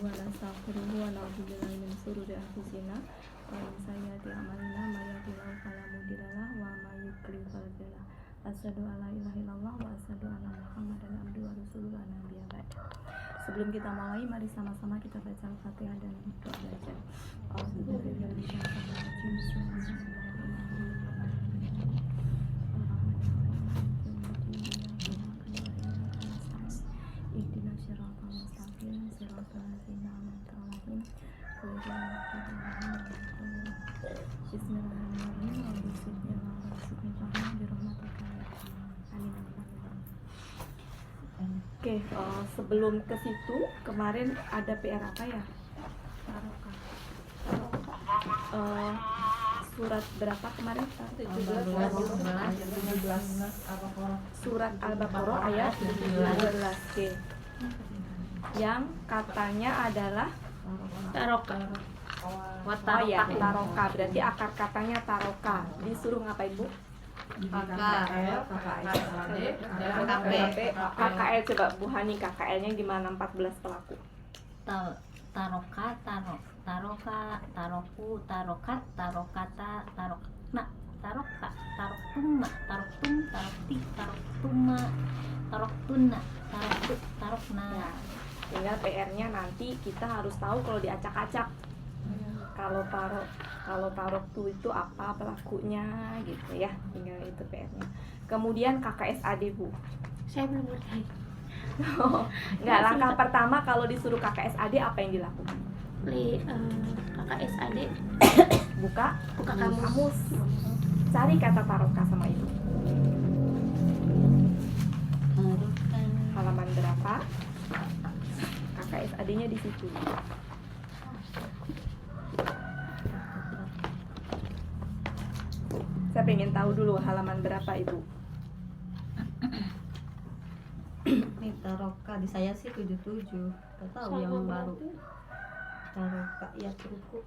wa nastaghfiruhu wa na'udzu billahi min shururi anfusina wa min sayyiati a'malina may yahdihillahu fala mudilla lahu wa may yudlil fala hadiya lahu. Asyhadu an la ilaha illallah wa asyhadu anna Muhammadan abduhu wa rasuluhu la nabiyya ba'da. Sebelum kita mulai, mari sama-sama kita baca Al-Fatihah dan doa belajar. Oke, sebelum ke situ kemarin ada PR apa ya? Surat berapa kemarin? 17. Surat Al-Baqarah ayat 17. Oke. Yang katanya adalah taroka. Oh ya, taroka. Berarti akar katanya taroka. Disuruh ngapain, Bu? KKL, KKL coba Bu Hani, KKL-nya gimana 14 pelaku? Taroka, taroku, tarokat, tarokata, tarokna, taroka, taroktumma, taroktum, tarokti, taroktuma, taroktuna, taroktu, tarokna. Ya, tinggal PR-nya nanti kita harus tahu kalau diacak-acak. Kalau tarok tuh itu apa pelakunya gitu ya, tinggal itu PR-nya. Kemudian KKSAD, Bu. Saya belum ngerti. Nggak, langkah pertama kalau disuruh KKSAD apa yang dilakukan? Beli KKSAD. Buka kamus. kamus. Cari kata taroka sama itu. Halaman berapa? KKSAD-nya di situ. Saya pengen tahu dulu halaman berapa, Ibu? Ini taroka di saya sih 77. Gak tahu yang baru. Taroka yatruku.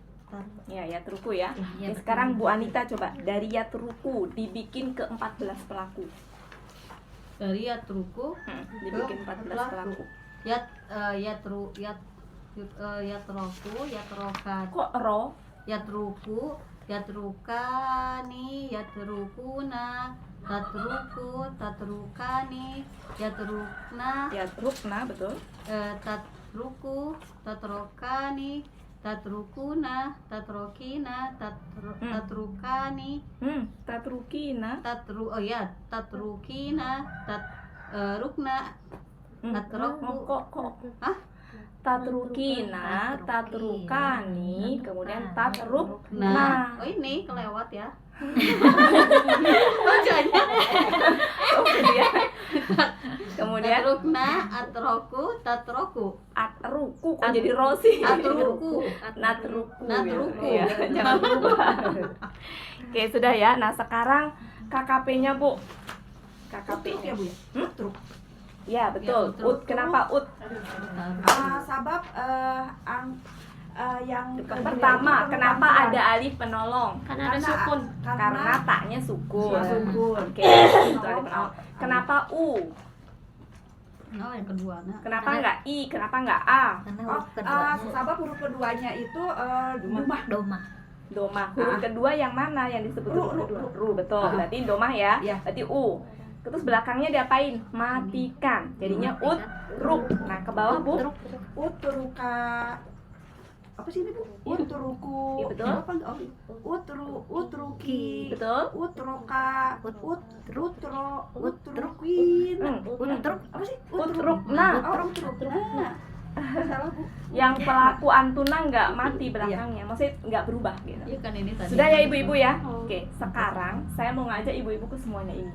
Ya, yatruku ya. Ya, Sekarang Bu Anita coba dari yatruku dibikin ke 14 pelaku. Dari yatruku Dibikin 14 pelaku. yatroku, yatrokat. Kok ro? Yatruku, yatrukani, yatrukuna, tatruku, tatrukani, yatrukna, Yatrukna, betul. tatruku, tatrokani, tatrukuna, tatrokina, tatrukani, Tatrukina. tatrukina, tatrukna, tatroku. Kok Tatrukina, tatrukani, kemudian tatrukna. Oh ini kelewat ya. Kemudian Tatrukna, atroku, tatroku. atruku, kok jadi rosi? Atruku. Natruku. Natruku. Ya, jangan berubah. Oke, sudah ya. Nah, sekarang KKP-nya, Bu. KKP-nya. Ya Bu ya? Truk. Ya, betul. Ya, Ut, kenapa ut? Sabab yang Pertama, kenapa ada alif penolong? Karena ada sukun. Karena taknya sukun. Sukun. Oke, itu alif penolong. Kenapa u? Oh yang kedua. Kenapa enggak i? Kenapa enggak a? Karena Oh, huruf keduanya sabab huruf keduanya itu domah. domah. Domah. Huruf kedua yang mana yang disebut huruf kedua? Ru, betul. Ah. Berarti domah ya. Iya. Berarti u. Terus belakangnya diapain? Matikan. Jadinya ut, ruk. Nah, ke bawah, Bu. Utruka apa sih ini Bu? Utruku. Iya, betul. Apa enggak? Utruki. Betul? Utroka. Utrukin. Utruk. Apa sih? Utrukna. Oh, utrukna. Salah Bu. Yang pelaku antuna enggak mati belakangnya. Maksudnya enggak berubah gitu. Iya kan ini tadi. Sudah ya ibu-ibu ya? Oke, sekarang saya mau ngajak ibu-ibu ke semuanya ini.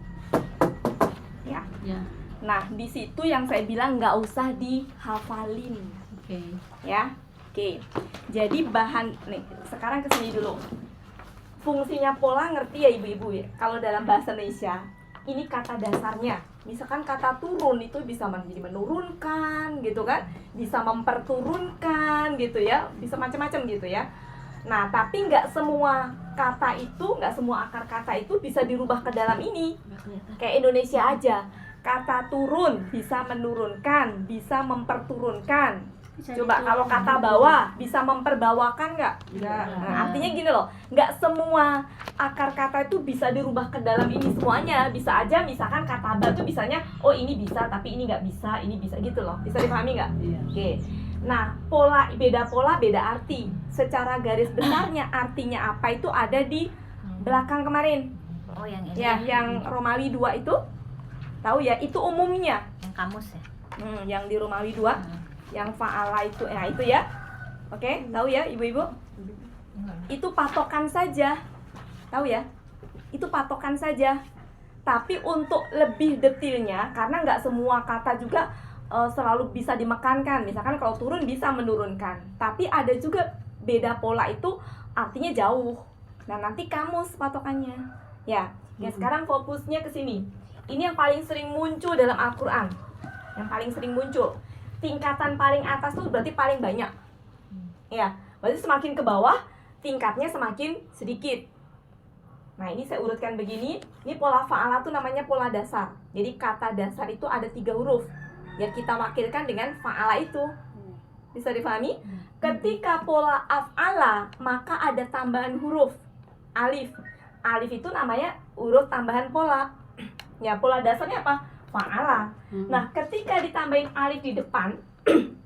Ya. Ya. Nah, di situ yang saya bilang nggak usah dihafalin. Oke. Ya. Oke. Jadi bahan nih, sekarang kesini dulu. Fungsinya pola ngerti ya ibu-ibu ya? Kalau dalam bahasa Indonesia, ini kata dasarnya. Misalkan kata turun itu bisa menjadi menurunkan gitu kan, bisa memperturunkan gitu ya, bisa macam-macam gitu ya. Nah, tapi nggak semua kata itu, nggak semua akar kata itu bisa dirubah ke dalam ini. Kayak Indonesia aja, kata turun bisa menurunkan, bisa memperturunkan Bisa Coba diturun. kalau kata bawa bisa memperbawakan nggak? Enggak. Nah, artinya gini loh, nggak semua akar kata itu bisa dirubah ke dalam ini semuanya. Bisa aja misalkan kata ba tuh bisanya, oh ini bisa tapi ini nggak bisa, ini bisa gitu loh. Bisa dipahami nggak? Iya. Oke. Nah, pola, beda arti. Secara garis besarnya artinya apa itu ada di belakang kemarin. Oh, yang ini Ya, yang Romawi 2 itu tahu ya, itu umumnya. yang kamus ya. Yang di Romawi 2, yang fa'ala itu, nah itu ya. Oke, tahu ya ibu-ibu? Itu patokan saja. Tahu ya? Itu patokan saja. Tapi untuk lebih detailnya, karena nggak semua kata juga selalu bisa dimekankan. Misalkan kalau turun bisa menurunkan. Tapi ada juga beda pola itu artinya jauh. Nah, nanti kamus patokannya. Ya, sekarang fokusnya ke sini. Ini yang paling sering muncul dalam Al-Quran. Yang paling sering muncul. Tingkatan paling atas tuh berarti paling banyak. Ya, berarti semakin ke bawah, tingkatnya semakin sedikit. Nah, ini saya urutkan begini. Ini pola fa'ala tuh namanya pola dasar. Jadi kata dasar itu ada 3 huruf. Yang kita wakilkan dengan fa'ala itu. Bisa difahami? Ketika pola af'ala, maka ada tambahan huruf. Alif. Alif itu namanya huruf tambahan pola. Ya, pola dasarnya apa? Fa'ala. Nah, ketika ditambahin alif di depan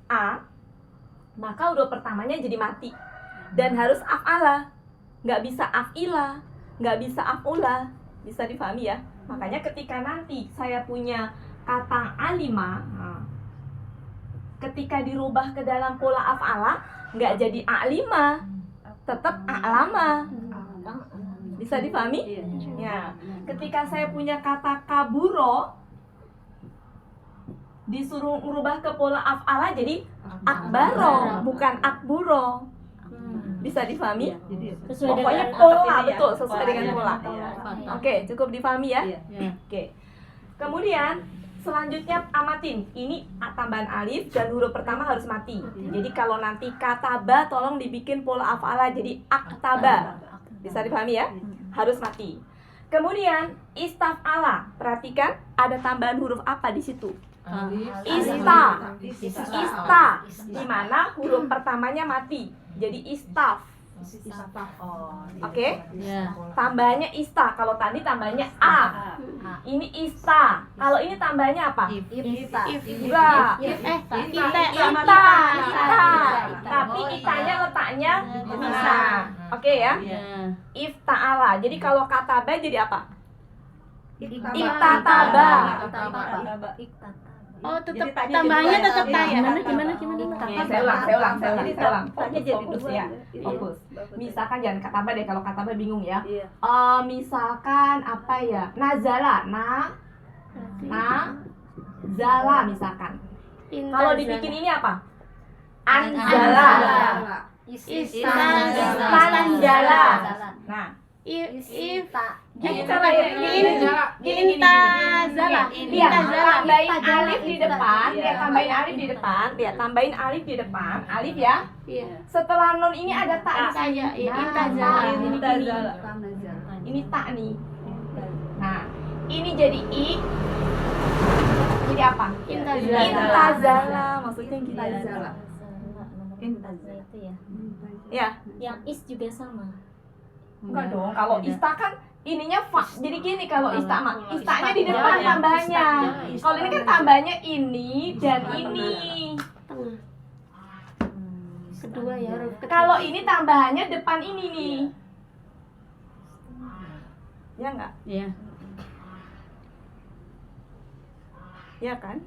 a, maka huruf pertamanya jadi mati. Dan harus af'ala. Nggak bisa af'ila, nggak bisa af'ula. Bisa difahami ya? Makanya ketika nanti saya punya kata alima, ketika dirubah ke dalam pola af'ala, nggak jadi a'lima, tetap a'lama. Bisa difahami? Ya. Ketika saya punya kata kaburo, disuruh merubah ke pola af'ala jadi akbaro, bukan akburo. Bisa difahami? Sesuai Pokoknya dengan pola, betul, sesuai dengan pola. Iya. Oke, cukup difahami ya? Iya. Oke. Kemudian selanjutnya amatin. Ini tambahan alif dan huruf pertama harus mati. Jadi kalau nanti kata ba tolong dibikin pola af'ala jadi aktaba. Bisa dipahami ya? Harus mati. Kemudian istaf'ala. Perhatikan ada tambahan huruf apa di situ? Ista. Di mana huruf pertamanya mati. Jadi istaf. Oke? Ya. Tambahannya ista. Kalau tadi tambahnya a. Ini ista. Kalau ini tambahnya apa? Enggak. Ita. Tapi itanya letaknya bisa. Oke ya? Ya. Ifta'ala. Jadi kalau kata ba jadi apa? Iktataba. Oh, tetap Jadi tambahannya jadi tetap dua. ta ya. Gimana? Oke, saya ulang. Jadi Fokus, jadi fokus dua. ya. Fokus. Misalkan jangan kata ba deh, kalau kata ba bingung ya. Iya. Misalkan apa ya? Nazala, zala misalkan. Kalau dibikin ini apa? Anzala. Istanjala. Nah, gini caranya. Gini. Intazala. Iya, tambahin alif di depan. Ya, tambahin alif di depan. Ya, tambahin alif di depan. Alif ya. Iya. Setelah nun ini ada tak di sini. Saja, iya, Nah, intazala. ini gini. Ini tak nih. Nah, ini jadi i. Jadi apa? Intazala. Intazala. Maksudnya intazala. Itu ya. Ya, Yang is juga sama. enggak dong. Kalau ista kan ininya fa. Jadi gini kalau ista mah. Istanya di depan tambahnya. Kalau ini kan tambahnya ini dan ini. Tengah. Kedua ya huruf ketiga. Kalau ini tambahannya depan ini nih. Ya enggak? Ya. Ya kan?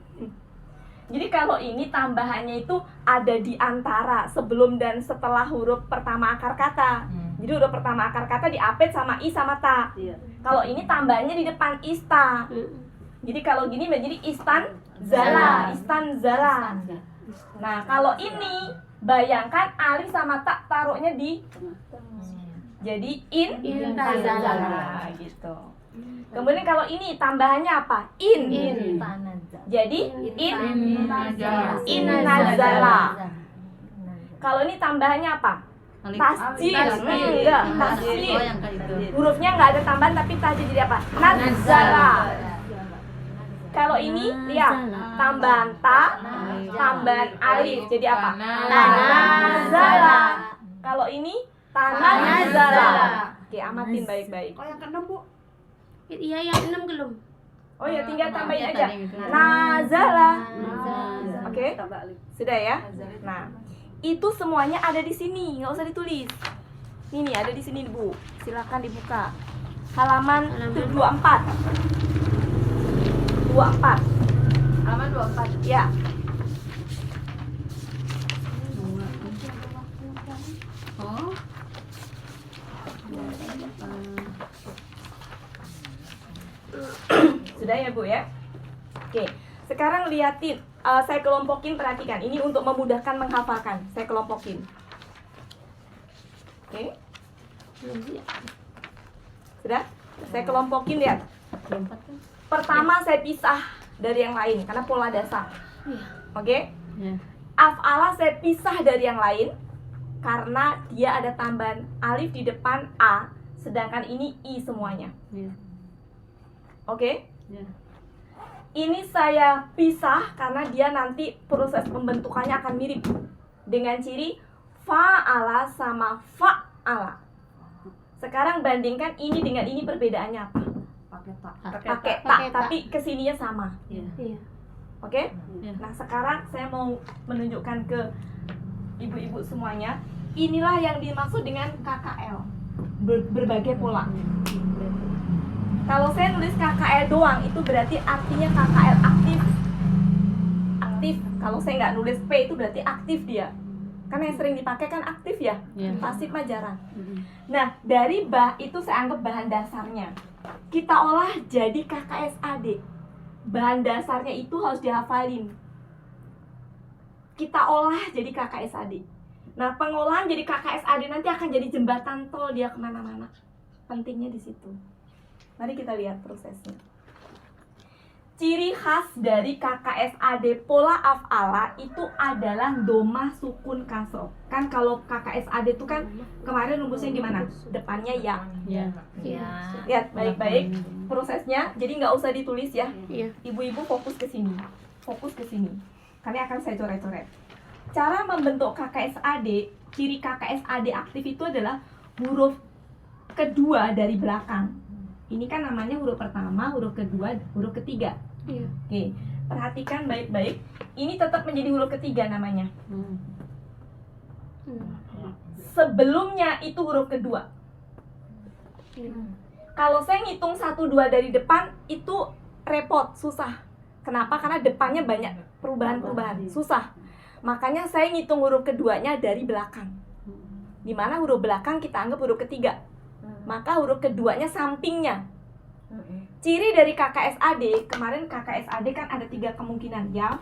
Jadi kalau ini tambahannya itu ada di antara sebelum dan setelah huruf pertama akar kata. Jadi huruf pertama akar kata diapit sama i sama ta. Iya. Kalau ini tambahnya di depan ista. Jadi kalau gini menjadi istanzala. Nah, kalau ini bayangkan alif sama ta taruhnya di jadi intazala gitu. Kemudian kalau ini tambahannya apa? Jadi innazala. Kalau ini tambahannya apa? Tasjil. Enggak, tasjil. Oh, yang kayak itu. Hurufnya nggak ada tambahan tapi tasjil jadi apa? Nazala. Kalau ini lihat tambahan ta, tambahan alif. Jadi apa? Tanazala. Kalau ini tanazala. Oke, amatin baik-baik. Oh yang keenam Bu. Iya yang 6 belum. Oh ya, tinggal tambahin Ya, aja. tadi gitu. Nazala. Nazala. Oke, Tambah alif. sudah ya. Nah, itu semuanya ada di sini, nggak usah ditulis. Ini ada di sini Bu. Silakan dibuka. Halaman 24. 24. Halaman 24. Ya. Oh. Sudah ya Bu ya. Oke. Sekarang liatin. Saya kelompokin, perhatikan. Ini untuk memudahkan menghafalkan. Saya kelompokin. Oke. Sudah? Saya kelompokin, lihat. Lompat kan? Pertama saya pisah dari yang lain karena pola dasar. Oke? Ya. Af'ala saya pisah dari yang lain karena dia ada tambahan alif di depan a, sedangkan ini i semuanya. Ya. Oke? Ya. Ini saya pisah karena dia nanti proses pembentukannya akan mirip dengan ciri fa'ala sama fa'ala. Sekarang bandingkan ini dengan ini, perbedaannya apa? Pakai tak. Pakai tak, Pakai tak. tapi kesininya sama. Ya. Iya. Oke? Ya. Nah, sekarang saya mau menunjukkan ke ibu-ibu semuanya. Inilah yang dimaksud dengan KKL. Berbagai pola. Kalau saya nulis KKL doang, itu berarti artinya KKL aktif. Aktif. Kalau saya nggak nulis P, itu berarti aktif dia. Karena yang sering dipakai kan aktif ya. Ya. Pasif mah jarang. Mm-mm. Nah, dari bah itu saya anggap bahan dasarnya. Kita olah jadi KKSAD. Bahan dasarnya itu harus dihafalin. Kita olah jadi KKSAD. Nah, pengolahan jadi KKSAD nanti akan jadi jembatan tol dia kemana-mana. Pentingnya di situ. Mari kita lihat prosesnya. Ciri khas dari KKSAD pola af'ala itu adalah domah sukun kasroh. Kan kalau KKSAD itu kan kemarin rumusnya gimana? Depannya ya. Ya. Ya. Lihat baik-baik prosesnya. Jadi nggak usah ditulis ya. Iya. Ibu-ibu fokus ke sini. Fokus ke sini. Karena akan saya coret-coret. Cara membentuk KKSAD, ciri KKSAD aktif itu adalah huruf kedua dari belakang. Ini kan namanya huruf pertama, huruf kedua, huruf ketiga. Iya. Oke, perhatikan baik-baik. Ini tetap menjadi huruf ketiga namanya. Hmm. Sebelumnya itu huruf kedua. Iya. Kalau saya ngitung 1, 2 dari depan, itu repot, susah. Kenapa? Karena depannya banyak perubahan-perubahan, susah. Makanya saya ngitung huruf keduanya dari belakang. Dimana huruf belakang kita anggap huruf ketiga. Maka huruf keduanya sampingnya. Ciri dari KKSAD, kemarin KKSAD kan ada 3 kemungkinan. Ya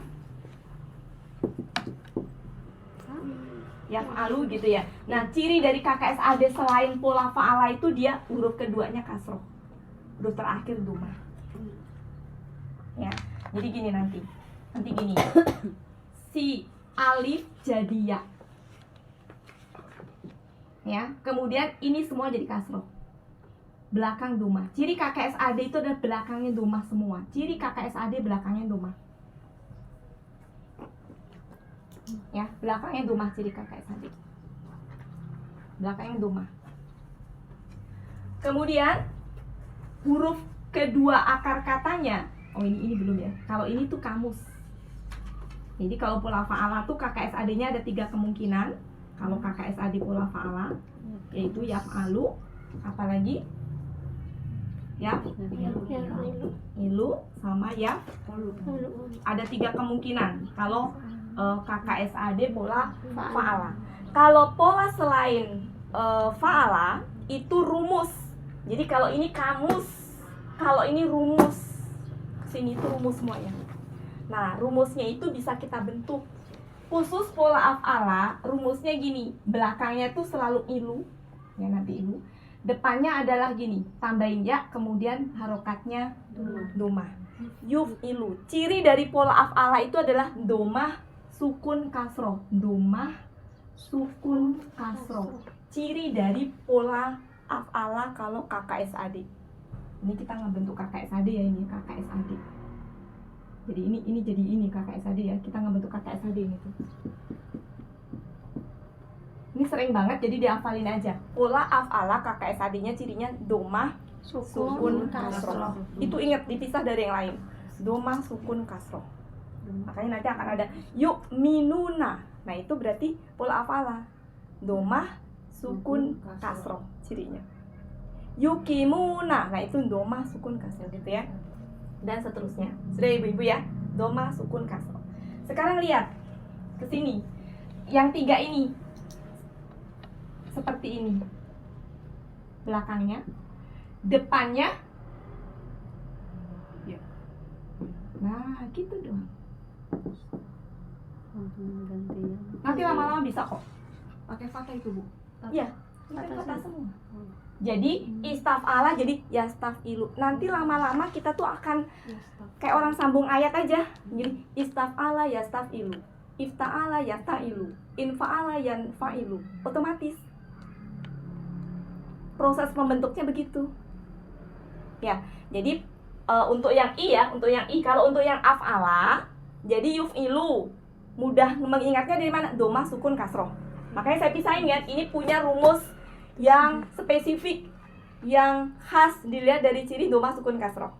fa'alu gitu ya. Nah, ciri dari KKSAD selain pola fa'ala itu dia huruf keduanya kasroh. Huruf terakhir domah. Ya. Jadi gini nanti. Nanti gini. Si alif jadi ya. Ya, kemudian ini semua jadi kasroh. Belakang domah. Ciri KKSAD itu adalah belakangnya domah semua. Ciri KKSAD belakangnya domah. Ya, belakangnya domah ciri KKSAD. Belakangnya domah. Kemudian huruf kedua akar katanya. Oh, ini belum ya. Kalau ini tuh kamus. Jadi kalau pola fa'ala tuh KKSAD-nya ada 3 kemungkinan. Kalau KKSAD pola fa'ala yaitu yaf'alu, apalagi ilu sama ada 3 kemungkinan kalau KKSAD pola fa'ala. Kalau pola selain fa'ala itu rumus. Jadi kalau ini kamus, kalau ini rumus, sini itu rumus semuanya. Nah, rumusnya itu bisa kita bentuk. Khusus pola af'ala, rumusnya gini, belakangnya tuh selalu ilu, ya nanti ilu. Depannya adalah gini, tambahin ya, kemudian harokatnya domah. Yuf ilu. Ciri dari pola af'ala itu adalah domah sukun kasroh. Domah sukun kasroh. Ciri dari pola af'ala kalau KKSAD. Ini kita ngebentuk KKSAD ya, ini KKSAD. Jadi ini jadi ini KKSAD ya. Kita ngebentuk KKSAD ini tuh. Ini sering banget jadi dihafalin aja. Pola af'ala KKSAD-nya cirinya domah sukun kasroh. Itu ingat dipisah dari yang lain. Domah sukun kasroh. Makanya nanti akan ada yuk minuna. Nah itu berarti pola af'ala. Domah sukun kasroh cirinya. Yukimuna. Nah itu domah sukun kasroh gitu ya. Dan seterusnya. Sudah ibu-ibu ya. Domah sukun kasroh. Sekarang lihat ke sini. Yang 3 ini seperti ini. Belakangnya, depannya. Ya. Nah, gitu dong. Gantian. Nanti lama-lama bisa kok. Pakai fathah itu, Bu. Iya, pakai kata semua. Jadi istaf'ala jadi yastaf'ilu. Nanti lama-lama kita tuh akan kayak orang sambung ayat aja. Jadi istaf'ala yastaf'ilu, ifta'ala yasta'ilu, infa'ala yanfa'ilu. Otomatis. Proses membentuknya begitu. Ya, jadi untuk yang i ya, untuk yang i. Kalau untuk yang af'ala, jadi yuf'ilu. Mudah mengingatnya dari mana? Domah sukun kasroh. Makanya saya pisahin ya, ini punya rumus yang spesifik, yang khas dilihat dari ciri domah sukun kasroh.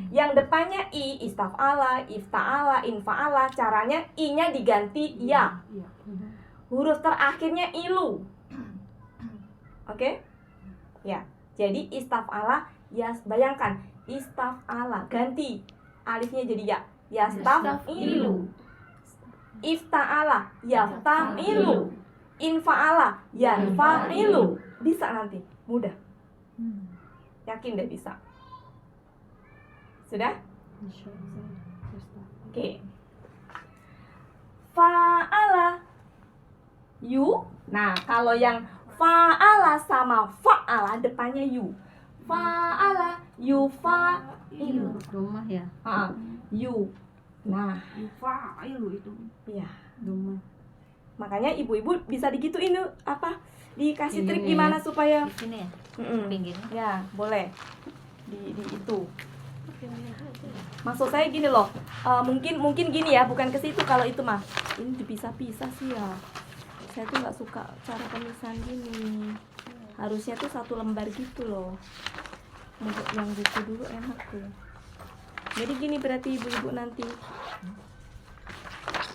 Yang depannya i, istaf'ala, ifta'ala, infa'ala, caranya i-nya diganti ya. Huruf terakhirnya ilu. Oke? Ya. Jadi istaf'ala, ya bayangkan istaf'ala ganti alifnya jadi ya. Yastaf'ilu. Ifta'ala, yafta'ilu. Infa'ala, yanfa'ilu. Bisa nanti, mudah. Yakin deh bisa. Sudah? Oke. Fa'ala yu. Nah, kalau yang fa'ala sama fa'ala depannya yu. Fa'ala yu fa'ilu. Rumah ya. Yu. Nah, Yufa'ilu itu. iya. Rumah. Makanya ibu-ibu bisa digituin tuh, apa? Dikasih Ini trik nih. gimana supaya Di sini ya, Mm-mm. pinggirnya. Ya, boleh. Di itu. Pakai merah aja. Maksud saya gini loh, mungkin gini ya, bukan ke situ kalau itu mah. Ini dipisah-pisah sih ya. Saya tuh nggak suka cara pemisahan gini. Harusnya tuh satu lembar gitu loh. Yang buku dulu enak tuh. Jadi gini berarti ibu-ibu nanti.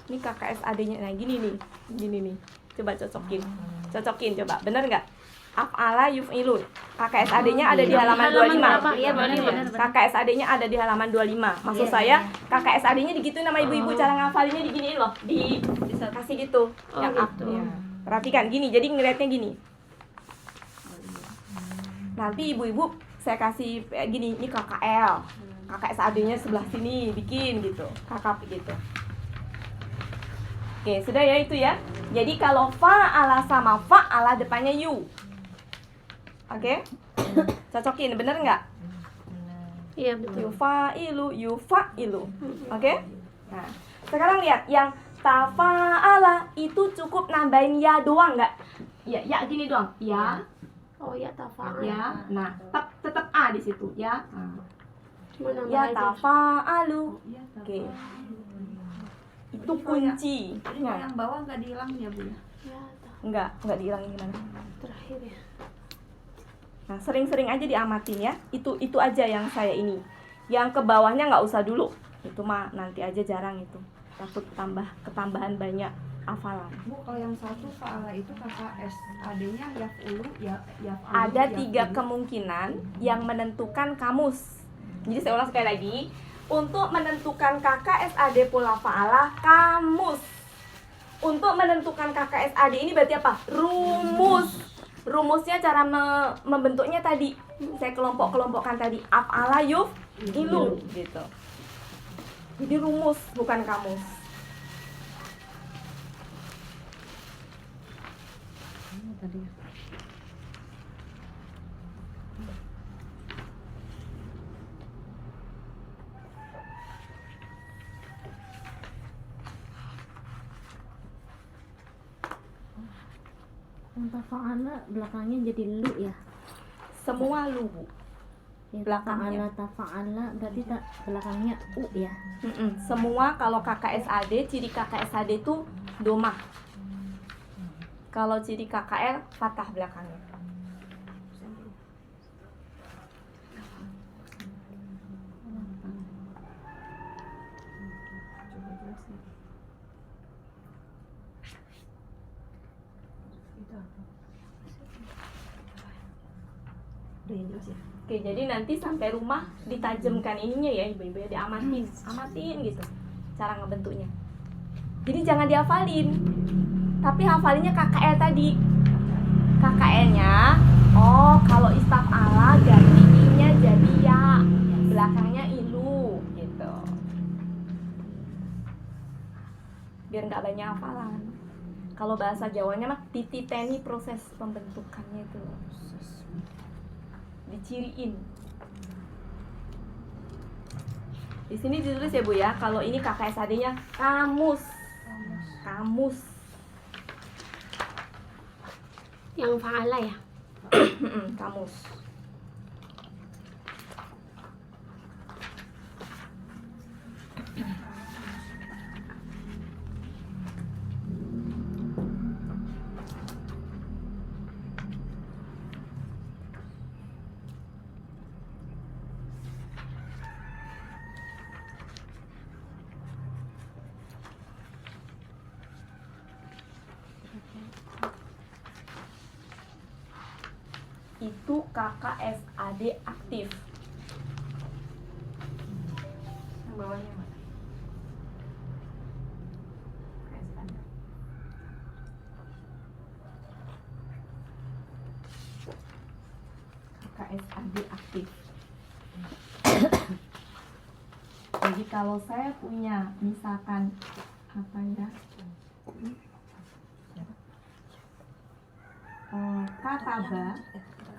Ini KKSAD-nya, nah gini nih. Coba cocokin coba, bener nggak? Af'ala yuf'ilu. KKSAD-nya ada di halaman 25. berapa? Iya, benar. KKSAD-nya ada di halaman 25. Maksud saya KKSAD-nya digituin sama ibu-ibu, cara ngafalinnya diginiin loh, bisa kasih gitu. Oh, Yang up. gitu. Ya. Perhatikan gini, jadi ngeliatnya gini. Nanti ibu-ibu saya kasih gini, ini KKL. KKSAD-nya sebelah sini bikin gitu. Kakap gitu. Oke, sudah ya itu ya. Jadi kalau fa'ala sama fa'ala depannya yu. Oke? Cocokin, bener nggak? Iya, betul. Yufa'ilu. Oke? Nah, sekarang lihat yang tafa'ala itu cukup nambahin ya doang nggak? Ya gini doang. Ya, Oh ya, tafa'al. ya. Nah, tetap a di situ ya. Nah. Cuma nambah Ya aja. tafa'alu. Iya, Oke. Itu Jadi kalau yang- kunci. Jadi kalau yang bawah nggak dihilangin ya, Bu ya? Ya, Enggak dihilangin gimana? terakhir ya. Nah, sering-sering aja diamatin ya. Itu aja yang saya ini. Yang ke bawahnya nggak usah dulu. Itu mah nanti aja jarang itu. Takut ketambahan banyak hafalan. Bu, kalau yang satu fa'ala itu KKSAD-nya yaf'ulu, yaf'alu. Ada 3 yaf'ilu. kemungkinan yang menentukan kamus. Jadi saya ulang sekali lagi. Untuk menentukan KKSAD pola fa'ala, kamus. Untuk menentukan KKSAD ini berarti apa? Rumus. Rumusnya cara membentuknya tadi. Saya kelompok-kelompokkan tadi. Af'ala yuf'ilu gitu. Jadi rumus bukan kamus. Tadi. Yang tafa'ala belakangnya jadi lu ya. Semua lu. Ya, belakangnya. tafa'ala berarti tak belakangnya u ya. Semua kalau KKSAD, ciri KKSAD itu domah. Kalau ciri KKL, fathah belakangnya. Coba jelasin. Itu apa? Udah yang jelas ya. Oke, jadi nanti sampai rumah ditajamkan ininya ya ibu-ibu ya, diamatin, amatin gitu cara ngebentuknya. Jadi jangan dihafalin, tapi hafalinnya KKL tadi. KKL-nya, oh kalau istaf'ala ganti i-nya jadi ya, belakangnya ilu gitu. Biar nggak banyak hafalan. Kalau bahasa Jawanya mah dititeni proses pembentukannya itu loh. Diciriin. Di sini ditulis ya Bu ya, kalau ini KKSAD-nya kamus. Kamus. Yang fa'ala ya. Kamus. Itu KKSAD aktif. Yang bawahnya mana? KSAD. KKSAD aktif. Jadi kalau saya punya misalkan apa ya,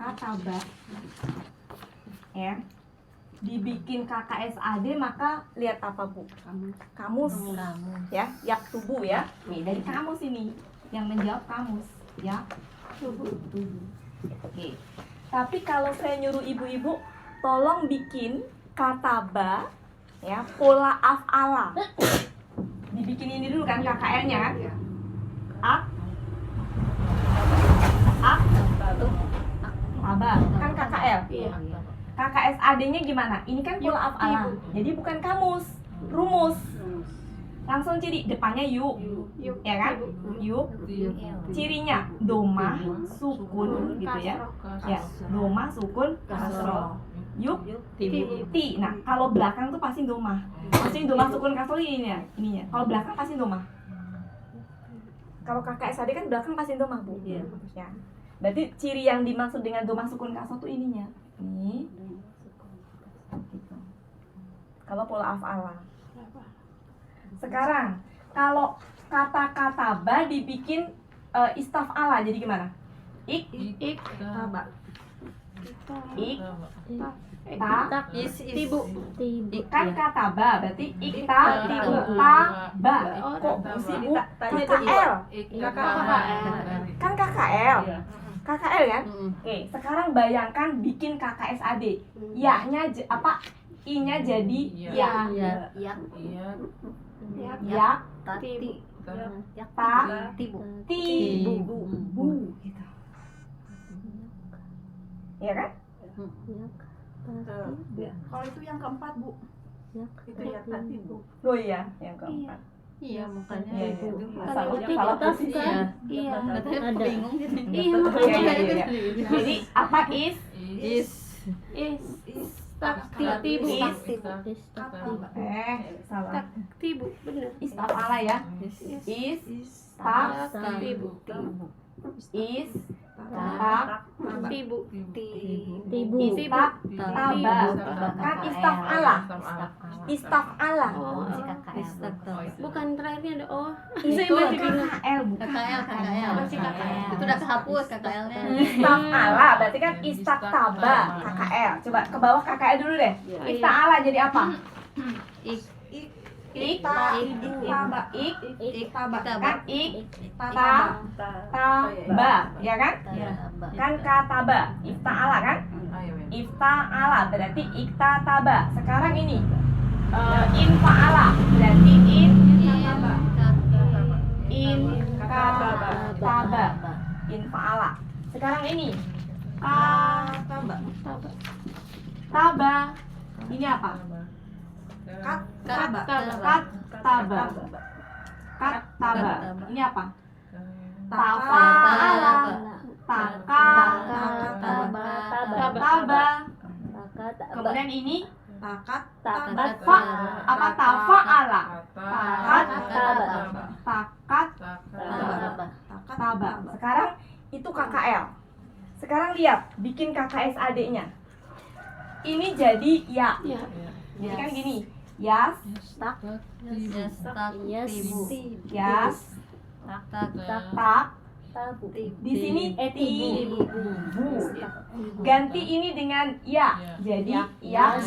kataba ya, dibikin KKSAD maka lihat apa Bu? Kamus ya, yaktubu ya. Nih dari kamus ini yang menjawab kamus ya. Oke. Tapi kalau saya nyuruh ibu-ibu tolong bikin kataba ya, pola af'ala. Dibikin ini dulu kan KKL-nya kan? Iya. Taba kan KKL. Iya. KKSAD-nya gimana? Ini kan pola af'ala. Jadi bukan kamus, rumus. Langsung ciri depannya yuk, Yuk. ya kan? Yuk. Cirinya domah, sukun gitu ya. Ya, domah, sukun, kasroh. Yuk, ti. Nah, kalau belakang tuh pasti domah. Pasti domah, sukun, kasroh ininya. Kalau belakang pasti domah. Kalau KKSAD kan belakang pasti domah, Bu. Ya. Berarti ciri yang dimaksud dengan domah, sukun, kasroh tuh ininya. Ini. Gitu. Kalau pola af'ala. Sekarang kalau kata-kata ba dibikin istaf'ala jadi gimana? Taba. Tibu. Kan kata ba berarti ikta tibu ta ba. Kok si bu KKL? Kan KKL. KKL kan? Oke, sekarang bayangkan bikin KKSAD. Ya-nya I-nya jadi ya. Ya, Tibu. ta, tibu, bu gitu. Iya kan? Kalau itu yang keempat Bu. Itu ya tadi Bu. Oh iya, yang keempat. Iya, makanya Iya, itu. iya. Salah Salah posisi. Iya. Katanya Ada. bingung gitu. Iya, Iya, makanya. iya, iya. Jadi apa is? Is. Tibu. Salah. Tibu. Bener. Istaf'ala ya. Is, ta, Tibu. is, ta, Tibu. Tibu. ista, taba. Kan istaf'ala. Istaf'ala. Oh, bukan terakhirnya ada oh. Itu KKL bukan KKL. Masih KKL. Itu udah kehapus KKL-nya. Istaf'ala berarti kan istaktaba KKL. Coba ke bawah KKL dulu deh. Ista'ala jadi apa? Ikta, taba, taba, kan taba, ya kan? Kan kataba, ifta'ala kan? Ifta'ala berarti iktataba. Sekarang ini infa'ala berarti inkataba. Infa'ala. Sekarang ini taba. Ini apa? Kataba. Ini apa? Tafa'ala. Taba. Kemudian ini tafa'ala. Taba. Sekarang itu KKL. Sekarang lihat, bikin KKSAD-nya. Ini jadi ya. Jadi kan gini. Yas, tak, di sini tibu. Ganti ini dengan ya. Jadi ya,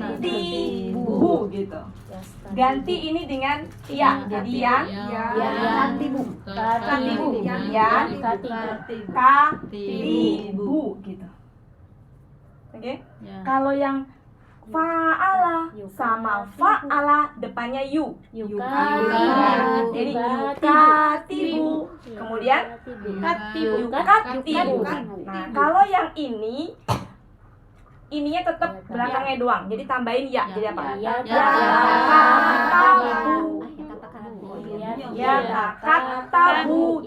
tibu gitu. Ganti ini dengan ya. Jadi yang tibu. Katibu gitu. Oke? Kalau yang fa'ala sama fa'ala depannya yu. Jadi yukatibu. Kemudian katibu. Nah, kalau yang ini ininya tetap belakangnya doang. Jadi tambahin ya. Jadi apa? Yakatabu.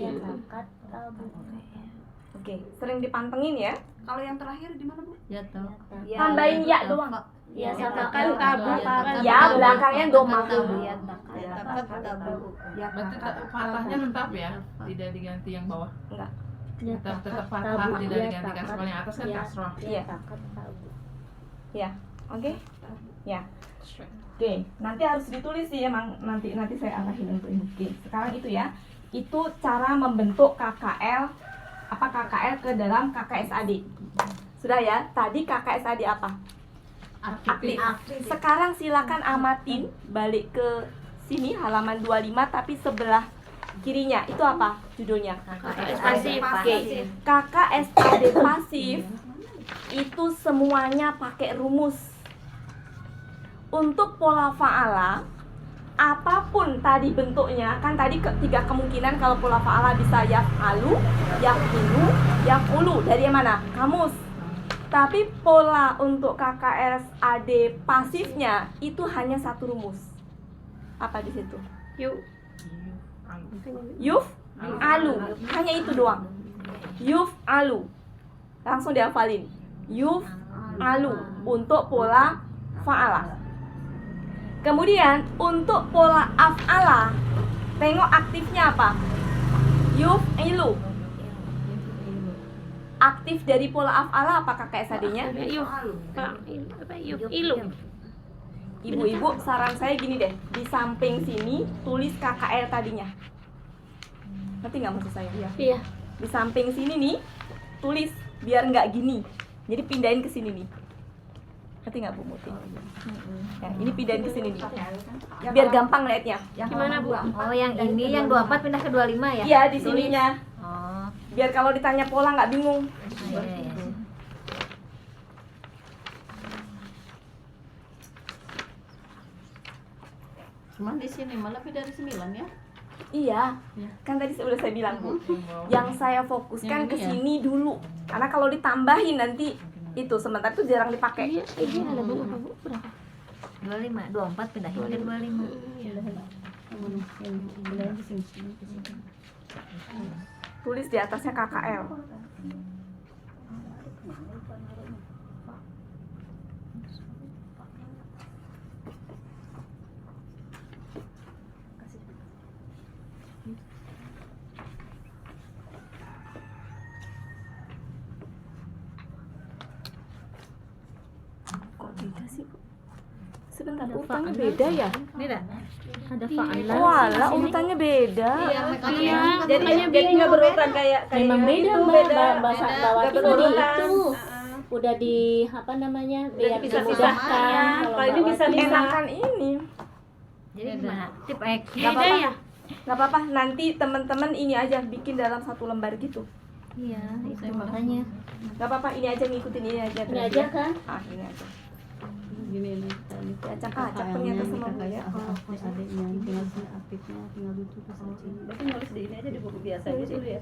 Oke, sering dipantengin ya. Kalau yang terakhir di mana, Bu? Tambahin ya doang. Ya sama kan tabu. Ya belakangnya doma. Berarti fathahnya tetap ya, tidak diganti yang bawah. Enggak. Tetap fathah, tidak diganti kasroh. Kalau yang atas kan kasroh. Iya. Ya. Oke. Ya. Oke, nanti harus ditulis sih emang nanti saya arahin untuk ini. Oke, sekarang itu ya. Itu cara membentuk KKL ke dalam KKSAD. Sudah ya? Tadi KKSAD apa? Aktif. Sekarang silakan amatin balik ke sini halaman 25 tapi sebelah kirinya. Itu apa judulnya? KKS pasif. Oke. KKSAD pasif itu semuanya pakai rumus. Untuk pola fa'ala apapun tadi bentuknya, kan tadi tiga kemungkinan kalau pola fa'ala bisa yaf'alu, yaf'ilu, yaf'ulu. Dari yang mana? Kamus. Tapi pola untuk KKSAD pasifnya itu hanya satu rumus. Apa di situ? Yuf alu. Hanya itu doang. Yuf alu. Langsung dihafalin. Yuf alu untuk pola fa'ala. Kemudian untuk pola af'ala, tengok aktifnya apa? Yuf'ilu. Aktif dari pola af'ala apa KKSAD-nya? Ibu-ibu, saran saya gini deh, di samping sini tulis KKL tadinya. Ngerti nggak maksud saya? Iya. Di samping sini nih, tulis biar nggak gini. Jadi pindahin ke sini nih. Ngerti nggak Bu Muti? Ya, ini pindahin ke sini nih. Biar gampang lihatnya. Gimana, Bu? Oh, yang ini yang 24 pindah ke 25 ya? Iya, di sininya. Oh, Biar kalau ditanya pola nggak bingung. iya, iya. Cuman di sini malah lebih dari 9 ya. Iya, kan tadi udah saya bilang Bu. Yang saya fokuskan ke sini dulu. Karena kalau ditambahin nanti itu sementara itu jarang dipakai. Ini ada berapa, Bu? Berapa? 25, 24 pindahin ke 25. Tulis di atasnya KKL. Kok beda sih Bu? Sebentar, urutannya beda ya? Beda. Ada fa'ala. Walah, urutannya beda. Jadi nggak berurutan kayak Memang beda, Mbak. Bahasa bawah Nggak itu berurutan. itu. Udah di apa namanya? Biar bisa dimudahkan. Kalau ini bisa Enakan ini. Jadi gimana? Tip X. Nggak apa-apa. Nggak apa-apa, nanti teman-teman ini aja bikin dalam satu lembar gitu. Iya, itu makanya. Gak apa-apa, ini aja ngikutin ini aja. Ini aja kan? Ini aja. Gini nih tadi. Acak-acak ternyata sama Bu ya. Kakak adiknya tinggal si aktifnya tinggal lucu terus aja. Berarti nulis di ini aja di buku biasa gitu ya.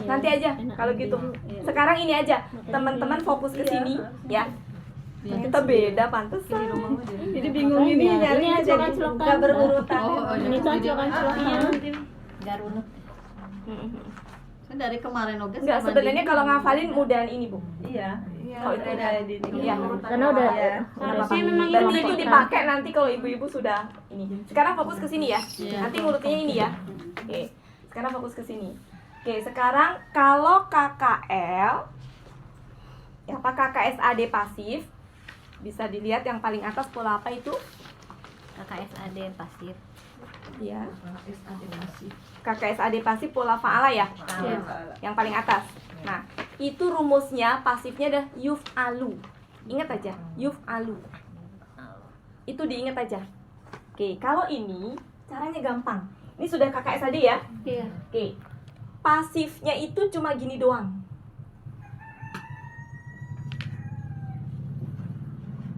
Nanti aja kalau gitu. Sekarang ini aja. Teman-teman fokus ke sini ya. Kita beda pantesan. Jadi bingung ini nyari Ini aja cokan-cokan. nggak berurutan. Ini tuh cokan-cokannya. Gak runut. Dari kemarin oke. Enggak, sebenarnya kalau ngafalin mudahan ini, Bu. Iya. Kalau itu udah di iya. Karena udah Harusnya memang Berarti ini itu kan. dipakai nanti kalau ibu-ibu sudah ini. Sekarang fokus ke sini ya. Nanti ngurutnya ini ya. Oke. Sekarang fokus ke sini. Oke, sekarang kalau KKL ya apa KKSAD pasif bisa dilihat yang paling atas pola apa itu? KKSAD pasif. Ya. KKSAD pasif pola faala ya. Yang paling atas. Nah, itu rumusnya pasifnya adalah yuf'alu. Ingat aja, yuf'alu. Itu diingat aja. Oke, kalau ini caranya gampang. Ini sudah KKSAD ya. Iya. Oke. Pasifnya itu cuma gini doang.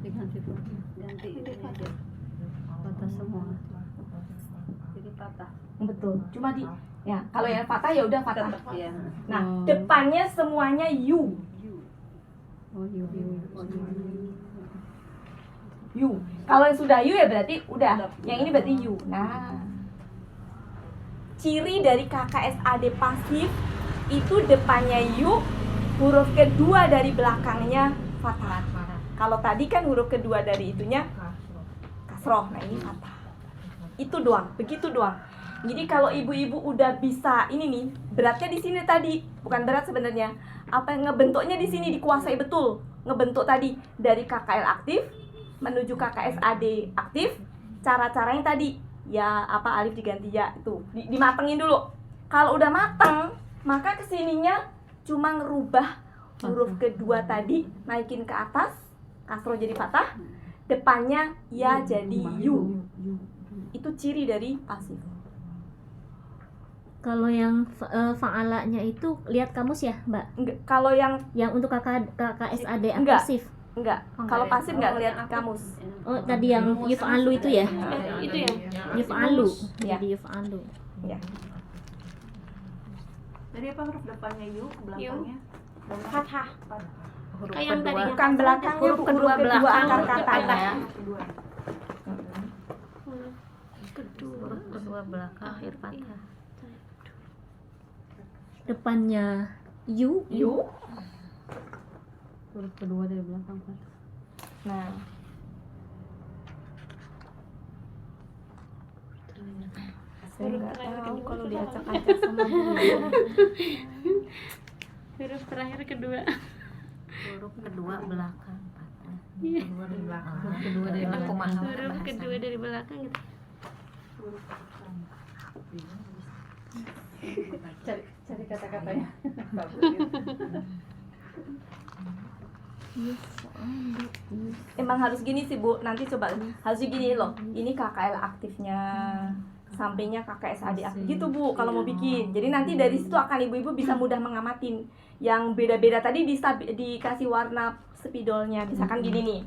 Diganti tuh. Ganti ini aja. Patah semua. Jadi patah. Betul. Cuma di ya, kalau yang patah ya udah patah. Iya. Nah, depannya semuanya you. Oh iya. You. Kalau yang sudah you ya berarti udah. Yang ini berarti you. Nah, ciri dari KKSAD pasif itu depannya you, huruf kedua dari belakangnya fathah. Kalau tadi kan huruf kedua dari itunya kasroh. Nah, ini fathah. Itu doang, begitu doang. Jadi kalau ibu-ibu udah bisa ini nih, beratnya di sini tadi, bukan berat sebenarnya. Apa yang ngebentuknya di sini dikuasai betul. Ngebentuk tadi dari KKL aktif menuju KKSAD aktif, cara-caranya tadi ya apa alif diganti ya itu dimatengin dulu. Kalau udah mateng, maka kesininya cuma ngerubah huruf kedua tadi naikin ke atas, kasroh jadi patah, depannya ya jadi yu. Itu ciri dari pasif. Kalau yang fa'alanya itu lihat kamus ya, Mbak? Enggak, kalau yang Yang untuk KKSAD Enggak. pasif. enggak, kalau pasif enggak lihat kamus. Oh, tadi yang yuf'alu itu ya? Itu ya. Yuf'alu. Ya. Jadi yuf'alu. Ya. Jadi apa huruf depannya yu, belakangnya? Fathah. Huruf Kayak yang tadi. Bukan belakangnya, Huruf Bu, kedua belakang akar itu katanya. patah. kedua. Huruf kedua belakang akhir patah. Depannya yu. Yu. Huruf kedua dari belakang patah. Nah, saya nggak tahu kalau diacak-acak sama dia. Huruf terakhir kedua. Huruf kedua belakang patah. Kedua dari belakang. Huruf kedua dari belakang. Huruf kedua dari belakang gitu. Cari kata-katanya. Emang harus gini sih, Bu. Nanti coba harus gini loh. Ini KKL aktifnya, sampingnya KKSAD aktif. Gitu, Bu, kalau mau bikin. Jadi nanti dari situ akan ibu-ibu bisa mudah mengamatin. Yang beda-beda tadi dikasih warna spidolnya. Misalkan gini nih.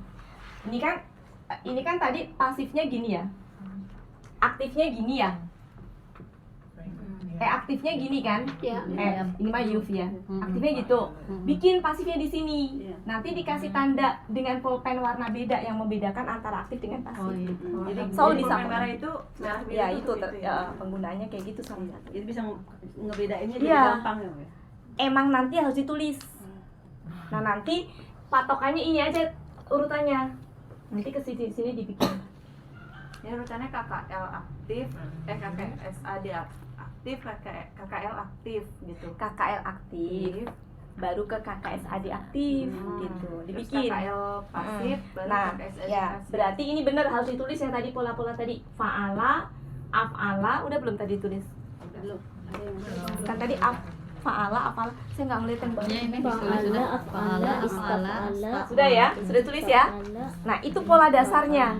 Ini kan tadi pasifnya gini ya. Aktifnya gini ya. Aktifnya gini kan? Ya. Ini mah Yuf ya. Aktifnya gitu. Bikin pasifnya di sini. Nanti dikasih tanda dengan pulpen warna beda yang membedakan antara aktif dengan pasif. Oh iya. Jadi selalu bisa merah itu merah biru ya itu itu penggunaannya kayak gitu salah satu. Jadi bisa ngebedainnya Iya. jadi gampang ya. Emang nanti harus ditulis. Nah, nanti patokannya ini aja urutannya. Nanti ke sini dibikin. Ya urutannya KKL aktif, KKSAD aktif, KKL aktif gitu. KKL aktif, baru ke KKSAD aktif gitu. Dibikin. Terus KKL pasif, baru Nah, KKSAD ya, pasif. berarti ini benar harus ditulis yang tadi pola-pola tadi. Fa'ala, af'ala, udah belum tadi tulis? Belum. Ada yang Kan tadi fa'ala, af'ala. Saya nggak ngeliat yang bawah. Ini Fa'ala, af'ala, istaf'ala. Sudah ya? Sudah tulis ya? Nah, itu pola dasarnya.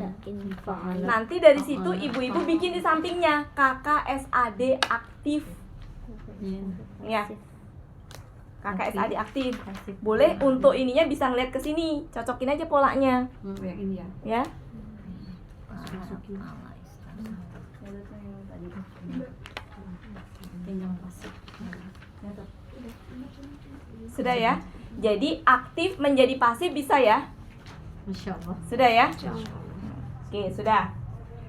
Fa'ala. Nanti dari situ ibu-ibu bikin di sampingnya KKSAD aktif. Ya. KKSAD aktif. Pasif. Boleh untuk ininya bisa ngeliat ke sini, cocokin aja polanya, Oh, yang ini ya. ya. Tinggal pasif. Sudah ya. Jadi aktif menjadi pasif bisa ya? Masya Allah. Sudah ya? Oke, sudah.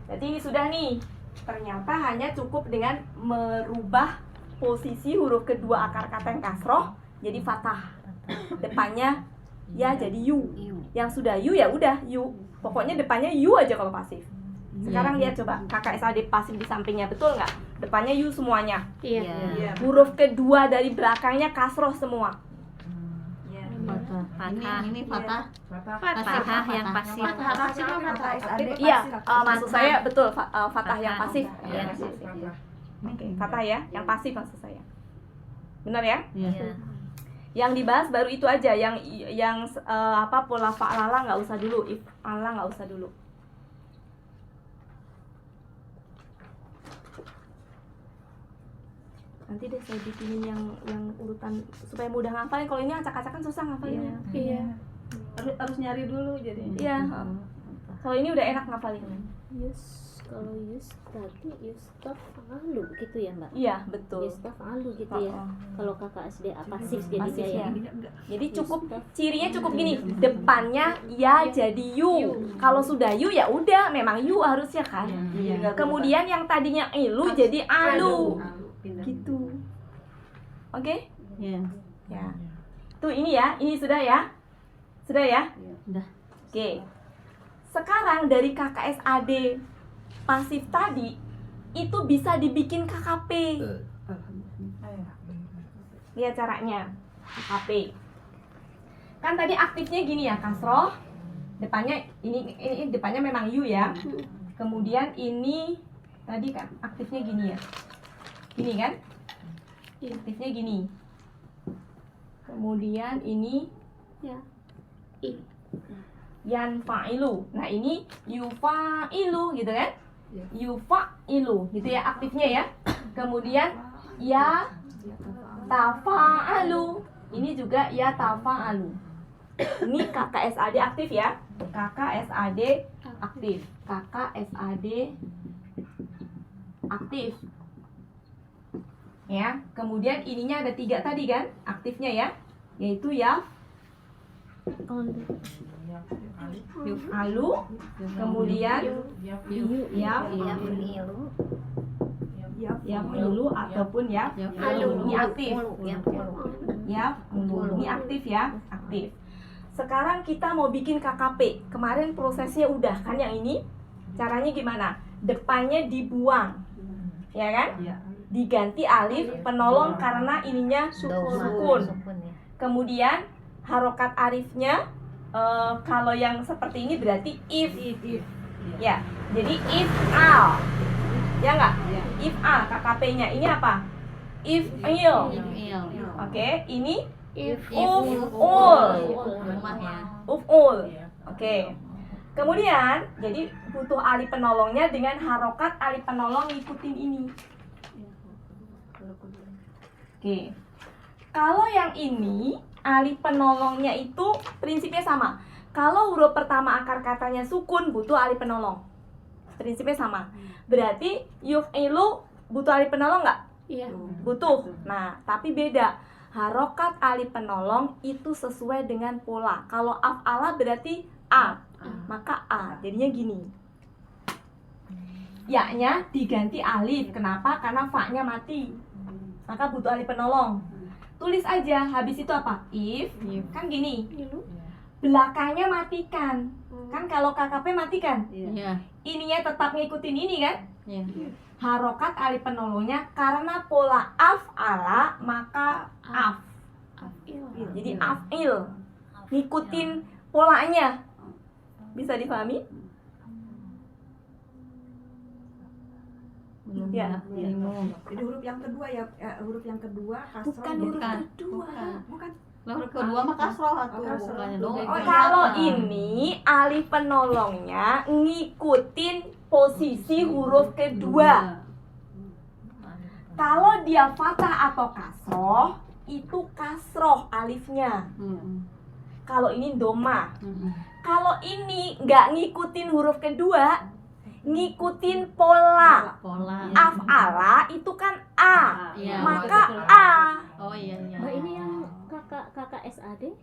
Berarti ini sudah nih. Ternyata hanya cukup dengan merubah posisi huruf kedua akar kata yang kasroh jadi fathah. Depannya ya jadi yu. Yang sudah yu ya udah yu. Pokoknya depannya yu aja kalau pasif. Sekarang lihat coba KKSAD pasif di sampingnya, betul nggak? Depannya yu semuanya. Iya. Iya. Huruf kedua dari belakangnya kasroh semua. Fathah. Ini fathah. Fathah yang pasif. Fathah cuma fathah. KKSAD Iya, pasif. maksud saya betul fathah yang pasif. Iya, Pasif. fathah. Fathah ya, yang pasif maksud saya. Benar ya? Iya. Yang dibahas baru itu aja, yang apa pola fa'lala nggak usah dulu, if ala nggak usah dulu. Nanti deh saya bikinin yang urutan supaya mudah ngafalin. Kalau ini acak-acakan susah ngafalinnya. Iya. Harus nyari dulu jadi. Iya. Kalau ini udah enak ngafalinnya. Kalau tadi yustaf'alu gitu ya Mbak? Iya, betul. Yustaf'alu gitu ya. Oh, oh. Kalau KKSD pasif jadinya Pasif ya. ya. Jadi cukup cirinya cukup gini, depannya ya jadi yu. Kalau sudah yu ya udah memang yu harusnya kan. Iya. Kemudian yang tadinya ilu jadi alu. Gitu. Oke? Iya. Ya. Tuh ini ya, ini sudah ya. Sudah ya? Udah. Oke. Sekarang dari KKSAD pasif tadi itu bisa dibikin KKP. Lihat caranya. KKP. Kan tadi aktifnya gini ya, kasroh. Depannya ini depannya memang yu ya. Kemudian ini tadi kan aktifnya gini ya. Gini kan? Aktifnya gini. Kemudian ini Ya. yanfa'ilu. Nah, ini yufa'ilu gitu kan? Yufa'ilu gitu ya aktifnya ya. Kemudian ya tafa'alu. Ini juga ya tafa'alu. Ini KKSAD aktif ya. KKSAD aktif. KKSAD aktif. Ya, kemudian ininya ada 3 tadi kan aktifnya ya, yaitu ya alu, kemudian ya mulu ataupun ya ini aktif. Ya mulu ini aktif ya, aktif. Sekarang kita mau bikin KKP. Kemarin prosesnya udah kan yang ini. Caranya gimana? Depannya dibuang. Ya kan? Diganti alif penolong karena ininya sukun. Kemudian harokat alifnya kalau yang seperti ini berarti if. Ya, jadi if al. Ya enggak? If al KKP-nya ini apa? If il. Oke, ini uf'ul. Uf'ul. Oke. Kemudian jadi butuh alif penolongnya dengan harokat alif penolong ngikutin ini. Oke. Kalau yang ini alif penolongnya itu prinsipnya sama. Kalau huruf pertama akar katanya sukun butuh alif penolong. Prinsipnya sama. Berarti yuf'ilu butuh alif penolong nggak? Iya. Butuh. Nah, tapi beda. Harokat alif penolong itu sesuai dengan pola. Kalau af'ala berarti a, maka a. Jadinya gini. Ya-nya diganti alif. Kenapa? Karena fa-nya mati. Maka butuh alif penolong. Tulis aja. Habis itu apa? If. Kan gini. Belakangnya matikan. Kan kalau KKP matikan. Iya. Ininya tetap ngikutin ini kan? Iya. Harokat alif penolongnya karena pola af'ala maka af. Jadi af'il. Ngikutin polanya. Bisa dipahami? Belum Ya. Jadi huruf yang kedua ya, huruf yang kedua kasroh. Bukan huruf Bukan. kedua. Bukan. Huruf kedua mah kasroh atuh, Oh, kasroh. bukannya doang. Oh, Kalau ini alif penolongnya ngikutin posisi huruf kedua. Kalau dia fathah atau kasroh, itu kasroh alifnya. Kalau ini doma. Kalau ini nggak ngikutin huruf kedua, ngikutin pola. Pola. Af'ala itu kan a, Iya. maka a. Oh iya iya. Mbak, ini yang kakak SAD?